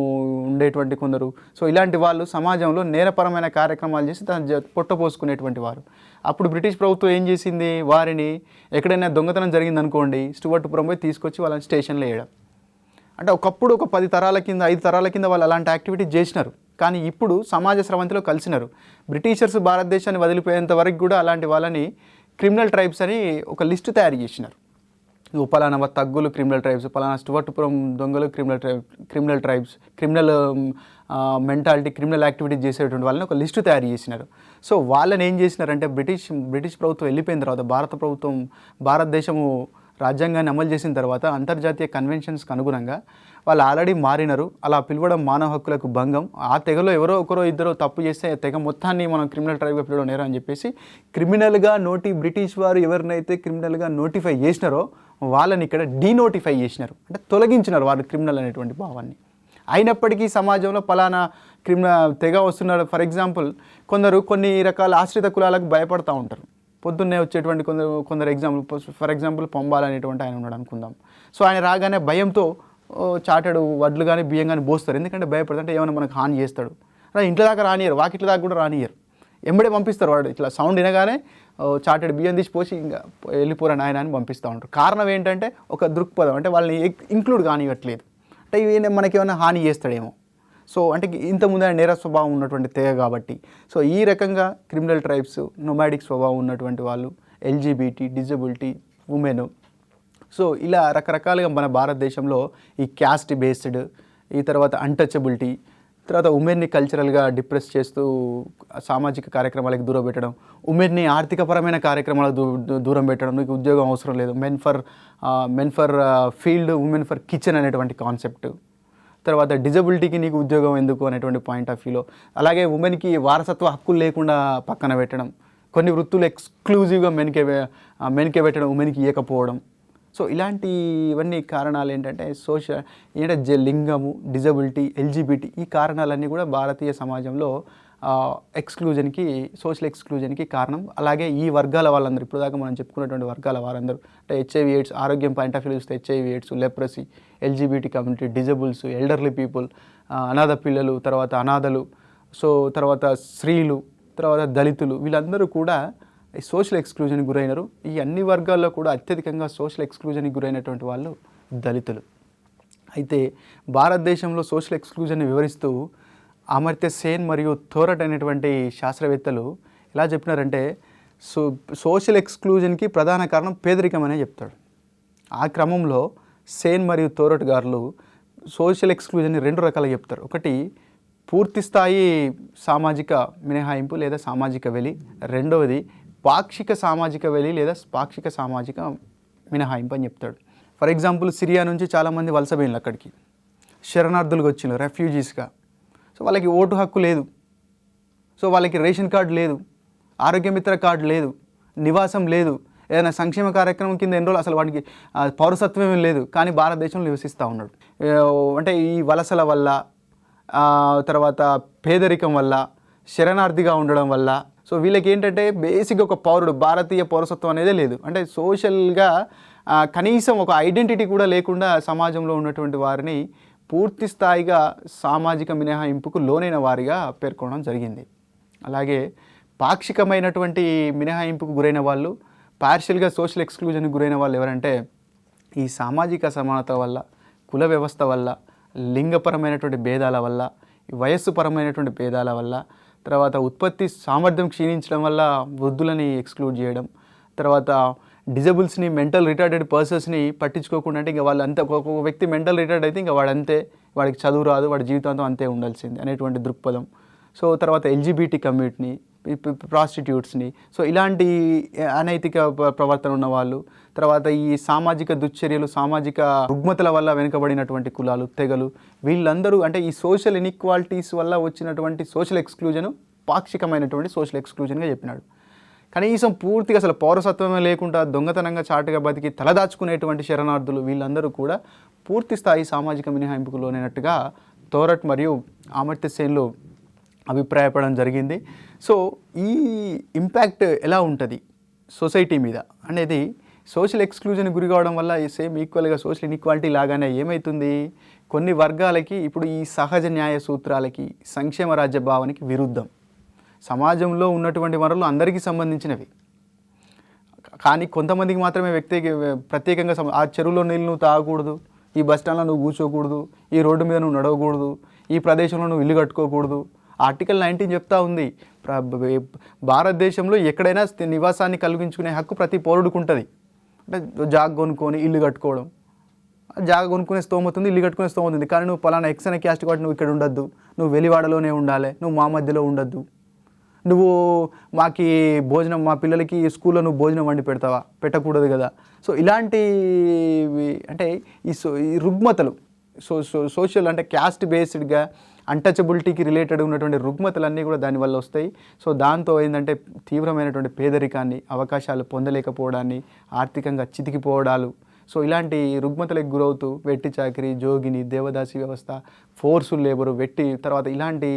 S1: ఉండేటువంటి కొందరు, సో ఇలాంటి వాళ్ళు సమాజంలో నేరపరమైన కార్యక్రమాలు చేసి తన పొట్టపోసుకునేటువంటి వారు. అప్పుడు బ్రిటిష్ ప్రభుత్వం ఏం చేసింది, వారిని ఎక్కడైనా దొంగతనం జరిగిందనుకోండి స్టువర్టుపురం పోయి తీసుకొచ్చి వాళ్ళని స్టేషన్లో వేయడం. అంటే ఒకప్పుడు ఒక 10 తరాల కింద 5 తరాల కింద వాళ్ళు అలాంటి యాక్టివిటీ చేసినారు. కానీ ఇప్పుడు సమాజ స్రవంతిలో కలిసినారు. బ్రిటిషర్స్ భారతదేశాన్ని వదిలిపోయేంత వరకు కూడా అలాంటి వాళ్ళని క్రిమినల్ ట్రైబ్స్ అని ఒక లిస్టు తయారు చేసినారు. పలానా తగ్గులు క్రిమినల్ ట్రైబ్స్, పలానా స్టువర్టుపురం దొంగలు criminal tribes, criminal mentality, criminal activities చేసేటువంటి వాళ్ళని ఒక లిస్టు తయారు చేసినారు. సో వాళ్ళని ఏం చేసినారంటే బ్రిటిష్ ప్రభుత్వం వెళ్ళిపోయిన తర్వాత, భారతదేశము రాజ్యాంగాన్ని అమలు చేసిన తర్వాత అంతర్జాతీయ కన్వెన్షన్స్కి అనుగుణంగా వాళ్ళు ఆల్రెడీ మారినారు. అలా పిలవడం మానవ హక్కులకు భంగం. ఆ తెగలో ఎవరో ఒకరో ఇద్దరు తప్పు చేస్తే తెగ మొత్తాన్ని మనం క్రిమినల్ ట్రైబ్గా పిలవడం నేరం అని చెప్పేసి బ్రిటిష్ వారు ఎవరినైతే క్రిమినల్గా నోటిఫై చేసినారో వాళ్ళని ఇక్కడ డీనోటిఫై చేసినారు, అంటే తొలగించినారు వారు క్రిమినల్ అనేటువంటి భావాన్ని. అయినప్పటికీ సమాజంలో పలానా తెగ వస్తున్నారు. ఫర్ ఎగ్జాంపుల్ కొన్ని రకాల ఆశ్రిత కులాలకు భయపడతా ఉంటారు. పొద్దున్నే వచ్చేటువంటి ఫర్ ఎగ్జాంపుల్ పొంబాల్ అనేటువంటి ఆయన ఉన్నాడు అనుకుందాం. సో ఆయన రాగానే భయంతో చాటడు వడ్లు కానీ బియ్యం కానీ పోస్తారు. ఎందుకంటే భయపడతాంటే ఏమైనా మనకు హాని చేస్తాడు. ఇంట్లో దాకా రానియరు, వాకిట్ల దాకా కూడా రానియరు, ఎంబడే పంపిస్తారు. వాడు ఇట్లా సౌండ్ వినగానే చాటెడ్ బియ్యం తీసి పోసి ఇంకా వెళ్ళిపోరని ఆయన అని పంపిస్తూ ఉంటారు. కారణం ఏంటంటే ఒక దృక్పథం, అంటే వాళ్ళని ఇంక్లూడ్ కానివ్వట్లేదు, అంటే ఇవి మనకేమైనా హాని చేస్తాడేమో. సో అంటే ఇంతకుముందు ఆయన నేర స్వభావం ఉన్నటువంటి తెగ కాబట్టి. సో ఈ రకంగా క్రిమినల్ ట్రైబ్స్, నొమాడిక్ స్వభావం ఉన్నటువంటి వాళ్ళు, ఎల్జీబీటీ, డిజబిలిటీ, ఉమెన్, సో ఇలా రకరకాలుగా మన భారతదేశంలో ఈ క్యాస్ట్ బేస్డ్, ఈ తర్వాత అన్టచబిలిటీ, తర్వాత ఉమెన్ని కల్చరల్గా డిప్రెస్ చేస్తూ సామాజిక కార్యక్రమాలకు దూరం పెట్టడం, ఉమెన్ని ఆర్థికపరమైన కార్యక్రమాలకు దూరం పెట్టడం, నీకు ఉద్యోగం అవసరం లేదు, men for field, women for kitchen అనేటువంటి కాన్సెప్ట్, తర్వాత డిజబిలిటీకి నీకు ఉద్యోగం ఎందుకు అనేటువంటి పాయింట్ ఆఫ్ వ్యూలో, అలాగే ఉమెన్కి వారసత్వ హక్కులు లేకుండా పక్కన పెట్టడం, కొన్ని వృత్తులు ఎక్స్క్లూజివ్గా మెన్కే పెట్టడం, ఉమెన్కి ఇవ్వకపోవడం. సో ఇలాంటివన్నీ కారణాలు ఏంటంటే లింగము, డిజబిలిటీ, ఎల్జిబిటీ, ఈ కారణాలన్నీ కూడా భారతీయ సమాజంలో సోషల్ ఎక్స్క్లూజన్కి కారణం. అలాగే ఈ వర్గాల వాళ్ళందరూ, ఇప్పుడు దాకా మనం చెప్పుకున్నటువంటి వర్గాల వారందరూ, అంటే హెచ్ఐవి ఎయిడ్స్, ఆరోగ్యం పాయింట్ ఆఫ్ వ్యూ చూస్తే HIV AIDS, leprosy, LGBT community, decibels, elderly people, అనాథ పిల్లలు, తర్వాత అనాథలు, సో తర్వాత స్త్రీలు, తర్వాత దళితులు, వీళ్ళందరూ కూడా సోషల్ ఎక్స్క్లూజన్కి గురైనారు. ఈ అన్ని వర్గాల్లో కూడా అత్యధికంగా సోషల్ ఎక్స్క్లూజన్కి గురైనటువంటి వాళ్ళు దళితులు. అయితే భారతదేశంలో సోషల్ ఎక్స్క్లూజన్ని వివరిస్తూ అమర్త్య సేన్ మరియు థోరట్ అనేటువంటి శాస్త్రవేత్తలు ఎలా చెప్పినారంటే, సోషల్ ఎక్స్క్లూజన్కి ప్రధాన కారణం పేదరికం అనే చెప్తాడు. ఆ క్రమంలో సేన్ మరియు థోరట్ గారు సోషల్ ఎక్స్క్లూజన్ని 2 రకాలుగా చెప్తారు. ఒకటి పూర్తి స్థాయి సామాజిక మినహాయింపు లేదా సామాజిక వెలి, రెండవది పాక్షిక సామాజిక వెలి లేదా పాక్షిక సామాజిక మినహాయింపు అని చెప్తాడు. ఫర్ ఎగ్జాంపుల్, సిరియా నుంచి చాలామంది వలసపోయినారు, అక్కడికి శరణార్థులుగా వచ్చినారు, రెఫ్యూజీస్గా. సో వాళ్ళకి ఓటు హక్కు లేదు, సో వాళ్ళకి రేషన్ కార్డు లేదు, ఆరోగ్యమిత్ర కార్డు లేదు, నివాసం లేదు, ఏదైనా సంక్షేమ కార్యక్రమం కింద ఎన్ని రోజులు అసలు వాడికి పౌరసత్వం లేదు, కానీ భారతదేశంలో నివసిస్తూ ఉన్నాడు. అంటే ఈ వలసల వల్ల, తర్వాత పేదరికం వల్ల, శరణార్థిగా ఉండడం వల్ల, సో వీళ్ళకి ఏంటంటే బేసిక్గా ఒక పౌరుడు, భారతీయ పౌరసత్వం అనేదే లేదు. అంటే సోషల్గా కనీసం ఒక ఐడెంటిటీ కూడా లేకుండా సమాజంలో ఉన్నటువంటి వారిని పూర్తి స్థాయిగా సామాజిక మినహాయింపుకు లోనైన వారిగా పేర్కొనడం జరిగింది. అలాగే పాక్షికమైనటువంటి మినహాయింపుకు గురైన వాళ్ళు, పార్షియల్గా సోషల్ ఎక్స్క్లూజన్కి గురైన వాళ్ళు ఎవరంటే, ఈ సామాజిక అసమానత వల్ల, కుల వ్యవస్థ వల్ల, లింగపరమైనటువంటి భేదాల వల్ల, వయస్సుపరమైనటువంటి భేదాల వల్ల, తర్వాత ఉత్పత్తి సామర్థ్యం క్షీణించడం వల్ల వృద్ధులని ఎక్స్క్లూడ్ చేయడం, తర్వాత డిజబుల్స్ని, మెంటల్ రిటార్డెడ్ పర్సన్స్ని పట్టించుకోకుండా, అంటే ఇంకా వాళ్ళు అంతే, ఒక వ్యక్తి మెంటల్ రిటార్డ్ అయితే ఇంకా వాడంతే, వాడికి చదువు రాదు, వాడి జీవితాంతం అంతే ఉండాల్సింది అనేటువంటి దృక్పథం. సో తర్వాత ఎల్జిబిటీ కమ్యూనిటీని, ప్రాస్టిట్యూట్స్ని, సో ఇలాంటి అనైతిక ప్రవర్తన ఉన్న వాళ్ళు, తర్వాత ఈ సామాజిక దుశ్చర్యలు, సామాజిక రుగ్మతల వల్ల వెనుకబడినటువంటి కులాలు, తెగలు, వీళ్ళందరూ అంటే ఈ సోషల్ ఇన్ఈక్వాలిటీస్ వల్ల వచ్చినటువంటి సోషల్ ఎక్స్క్లూజన్ పాక్షికమైనటువంటి సోషల్ ఎక్స్క్లూజన్గా చెప్పినాడు. కనీసం పూర్తిగా అసలు పౌరసత్వమే లేకుండా దొంగతనంగా చాటుగా బతికి తలదాచుకునేటువంటి శరణార్థులు, వీళ్ళందరూ కూడా పూర్తి స్థాయి సామాజిక మినహాయింపుకు లోనైనట్టుగా థోరట్ మరియు అమర్త్య సేన్లు అభిప్రాయపడడం జరిగింది. సో ఈ ఇంపాక్ట్ ఎలా ఉంటుంది సొసైటీ మీద అనేది, సోషల్ ఎక్స్క్లూజన్ గురి కావడం వల్ల సేమ్ ఈక్వల్గా సోషల్ ఇన్ఈక్వాలిటీ లాగానే ఏమవుతుంది, కొన్ని వర్గాలకి ఇప్పుడు ఈ సహజ న్యాయ సూత్రాలకి, సంక్షేమ రాజ్య భావానికి విరుద్ధం. సమాజంలో ఉన్నటువంటి వనరులు అందరికీ సంబంధించినవి, కానీ కొంతమందికి మాత్రమే ప్రత్యేకంగా ఆ చెరువులో నీళ్ళు నువ్వు తాగకూడదు, ఈ బస్ స్టాండ్లో నువ్వు కూర్చోకూడదు, ఈ రోడ్డు మీద నువ్వు నడవకూడదు, ఈ ప్రదేశంలో నువ్వు ఇల్లు కట్టుకోకూడదు. ఆర్టికల్ 19 చెప్తా ఉంది, భారతదేశంలో ఎక్కడైనా నివాసాన్ని కలిగించుకునే హక్కు ప్రతి పౌరుడికి ఉంటుంది. అంటే జాగ కొనుక్కొని ఇల్లు కట్టుకోవడం, జాగ కొనుక్కునే స్తోమత ఉంది, ఇల్లు కట్టుకునే స్తోమత ఉంది, కానీ నువ్వు పలానా ఎక్స్ అనే క్యాస్ట్ కాబట్టి నువ్వు ఇక్కడ ఉండద్దు, నువ్వు వెలివాడలోనే ఉండాలి, నువ్వు మా మధ్యలో ఉండద్దు, నువ్వు మాకి భోజనం, మా పిల్లలకి స్కూల్లో నువ్వు భోజనం వండి పెడతావా, పెట్టకూడదు కదా. సో ఇలాంటి అంటే ఈ రుగ్మతలు, సోషల్ అంటే క్యాస్ట్ బేస్డ్గా అన్టచబిలిటీకి రిలేటెడ్ ఉన్నటువంటి రుగ్మతలన్నీ కూడా దానివల్ల వస్తాయి. సో దాంతో ఏంటంటే తీవ్రమైనటువంటి పేదరికాన్ని, అవకాశాలు పొందలేకపోవడాన్ని, ఆర్థికంగా చితికిపోవడాలు, సో ఇలాంటి రుగ్మతలకు గురవుతూ వెట్టి చాకరీ, జోగిని, దేవదాసి వ్యవస్థ, ఫోర్సుల్ లేబరు, తర్వాత ఇలాంటి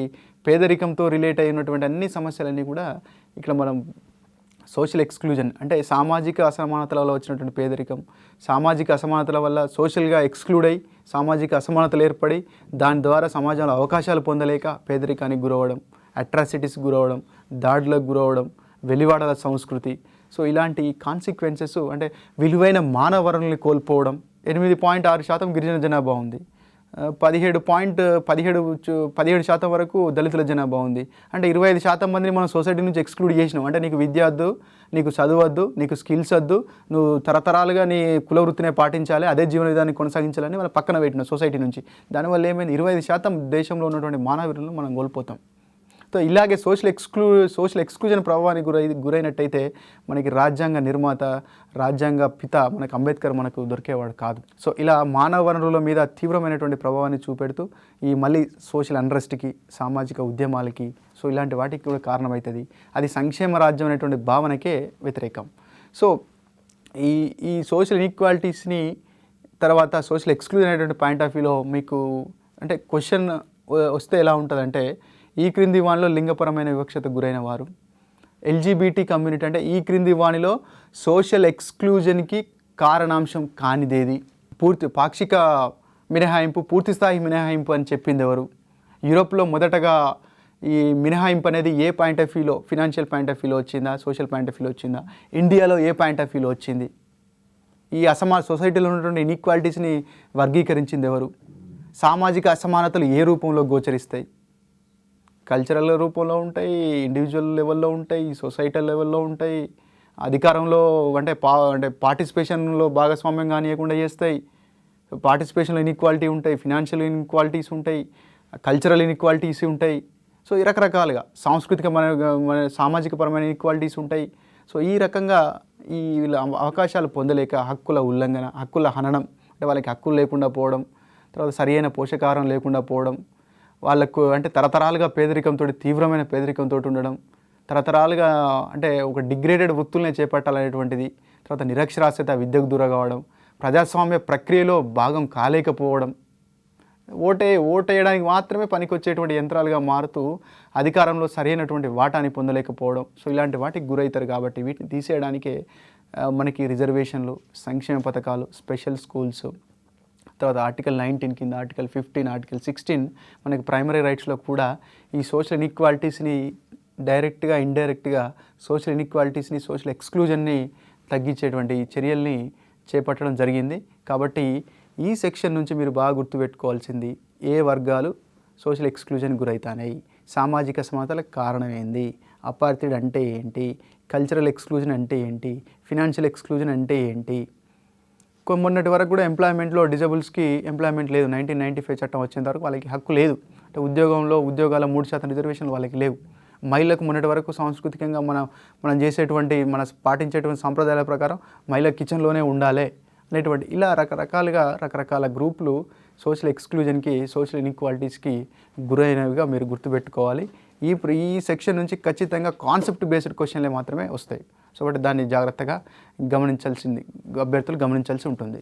S1: పేదరికంతో రిలేట్ అయినటువంటి అన్ని సమస్యలన్నీ కూడా ఇక్కడ మనం సోషల్ ఎక్స్క్లూజన్ అంటే సామాజిక అసమానతల వల్ల వచ్చినటువంటి పేదరికం, సామాజిక అసమానతల వల్ల సోషల్గా ఎక్స్క్లూడ్ అయ్యి సామాజిక అసమానతలు ఏర్పడి దాని ద్వారా సమాజంలో అవకాశాలు పొందలేక పేదరికానికి గురవడం, అట్రాసిటీస్కి గురవడం, దాడులకు గురవడం, వెలివాడల సంస్కృతి, సో ఇలాంటి కాన్సిక్వెన్సెస్ అంటే విలువైన మానవ వనరుల్ని కోల్పోవడం. 8.6% గిరిజన జనాభా ఉంది. 17% వరకు దళితుల జనాభా ఉంది. అంటే 25% మందిని మనం సొసైటీ నుంచి ఎక్స్క్లూడ్ చేసినాం. అంటే నీకు విద్య వద్దు, నీకు చదువు వద్దు, నీకు స్కిల్స్ వద్దు, నువ్వు తరతరాలుగా నీ కుల వృత్తినే పాటించాలి, అదే జీవన విధానాన్ని కొనసాగించాలని వాళ్ళ పక్కన పెట్టినాం సొసైటీ నుంచి. దానివల్ల ఏమైంది, 25% దేశంలో ఉన్నటువంటి మానవ వనరులను మనం కోల్పోతాం. సో ఇలాగే సోషల్ ఎక్స్క్లూజన్ ప్రభావానికి గురైనట్టయితే మనకి రాజ్యాంగ నిర్మాత, రాజ్యాంగ పిత మనకు అంబేద్కర్ మనకు దొరికేవాడు కాదు. సో ఇలా మానవ వనరుల మీద తీవ్రమైనటువంటి ప్రభావాన్ని చూపెడుతూ ఈ మళ్ళీ సోషల్ అన్రెస్ట్కి, సామాజిక ఉద్యమాలకి, సో ఇలాంటి వాటికి కూడా కారణమవుతుంది. అది సంక్షేమ రాజ్యం అనేటువంటి భావనకే వ్యతిరేకం. సో ఈ సోషల్ ఇన్ఈక్వాలిటీస్ని తర్వాత సోషల్ ఎక్స్క్లూజన్ అనేటువంటి పాయింట్ ఆఫ్ వ్యూలో మీకు అంటే క్వశ్చన్ వస్తే ఎలా ఉంటుందంటే, ఈ క్రింది వానిలో లింగపరమైన వివక్షతకు గురైన వారు, ఎల్జీబీటీ కమ్యూనిటీ అంటే ఈ క్రింది వానిలో సోషల్ ఎక్స్క్లూజన్కి కారణాంశం కానిదేది, పాక్షిక మినహాయింపు, పూర్తిస్థాయి మినహాయింపు అని చెప్పింది ఎవరు, యూరోప్లో మొదటగా ఈ మినహాయింపు అనేది ఏ పాయింట్ ఆఫ్ వ్యూలో, ఫినాన్షియల్ పాయింట్ ఆఫ్ వ్యూలో వచ్చిందా, సోషల్ పాయింట్ ఆఫ్ వ్యూలో వచ్చిందా, ఇండియాలో ఏ పాయింట్ ఆఫ్ వ్యూలో వచ్చింది, ఈ సొసైటీలో ఉన్నటువంటి ఇన్ఈక్వాలిటీస్ని వర్గీకరించింది ఎవరు, సామాజిక అసమానతలు ఏ రూపంలో గోచరిస్తాయి, కల్చరల్ రూపంలో ఉంటాయి, ఇండివిజువల్ లెవెల్లో ఉంటాయి, సొసైటల్ లెవెల్లో ఉంటాయి, అధికారంలో అంటే పార్టిసిపేషన్లో భాగస్వామ్యం కానియకుండా చేస్తాయి, పార్టిసిపేషన్లో ఇన్ఈక్వాలిటీ ఉంటాయి, ఫినాన్షియల్ ఇన్ఈక్వాలిటీస్ ఉంటాయి, కల్చరల్ ఇన్ఈక్వాలిటీస్ ఉంటాయి. సో ఈ రకరకాలుగా సాంస్కృతిక సామాజికపరమైన ఇన్ఈక్వాలిటీస్ ఉంటాయి. సో ఈ రకంగా ఈ అవకాశాలు పొందలేక హక్కుల ఉల్లంఘన, హక్కుల హననం, అంటే వాళ్ళకి హక్కులు లేకుండా పోవడం, తర్వాత సరియైన పోషకాహారం లేకుండా పోవడం, వాళ్ళకు అంటే తరతరాలుగా పేదరికంతో, తీవ్రమైన పేదరికంతో ఉండడం, తరతరాలుగా అంటే ఒక డిగ్రేడెడ్ వృత్తులనే చేపట్టాలనేటువంటిది, తర్వాత నిరక్షరాస్యత, విద్యకు దూరం కావడం, ప్రజాస్వామ్య ప్రక్రియలో భాగం కాలేకపోవడం, ఓటేయడానికి మాత్రమే పనికొచ్చేటువంటి యంత్రాలుగా మారుతూ అధికారంలో సరైనటువంటి వాటాని పొందలేకపోవడం. సో ఇలాంటి వాటికి గురవుతారు. కాబట్టి వీటిని తీసేయడానికే మనకి రిజర్వేషన్లు, సంక్షేమ పథకాలు, స్పెషల్ స్కూల్స్, తర్వాత ఆర్టికల్ 19 కింద ఆర్టికల్ 15, ఆర్టికల్ 16 మనకి ప్రైమరీ రైట్స్లో కూడా ఈ సోషల్ ఇన్ఈక్వాలిటీస్ని డైరెక్ట్గా, ఇండైరెక్ట్గా సోషల్ ఇన్ఈక్వాలిటీస్ని, సోషల్ ఎక్స్క్లూజన్ని తగ్గించేటువంటి చర్యల్ని చేపట్టడం జరిగింది. కాబట్టి ఈ సెక్షన్ నుంచి మీరు బాగా గుర్తుపెట్టుకోవాల్సింది, ఏ వర్గాలు సోషల్ ఎక్స్క్లూజన్ గురవుతాయి, సామాజిక సమానతలకు కారణం ఏంది, అపార్థిడ్ అంటే ఏంటి, కల్చరల్ ఎక్స్క్లూజన్ అంటే ఏంటి, ఫినాన్షియల్ ఎక్స్క్లూజన్ అంటే ఏంటి. మొన్నటి వరకు కూడా ఎంప్లాయ్మెంట్లో డిజబుల్స్కి ఎంప్లాయ్మెంట్ లేదు. 1995 చట్టం వచ్చేంత వరకు వాళ్ళకి హక్కు లేదు. అంటే ఉద్యోగాల 3% రిజర్వేషన్లు వాళ్ళకి లేవు. మహిళలకు మొన్నటి వరకు సాంస్కృతికంగా మనం చేసేటువంటి, పాటించేటువంటి సాంప్రదాయాల ప్రకారం మహిళ కిచెన్లోనే ఉండాలి అనేటువంటి ఇలా రకరకాల గ్రూపులు సోషల్ ఎక్స్క్లూజన్కి, సోషల్ ఇన్ఈక్వాలిటీస్కి గురైనవిగా మీరు గుర్తుపెట్టుకోవాలి. ఈ సెక్షన్ నుంచి ఖచ్చితంగా కాన్సెప్ట్ బేస్డ్ క్వశ్చన్లే మాత్రమే వస్తాయి. సో దాన్ని జాగ్రత్తగా అభ్యర్థులు గమనించాల్సి ఉంటుంది.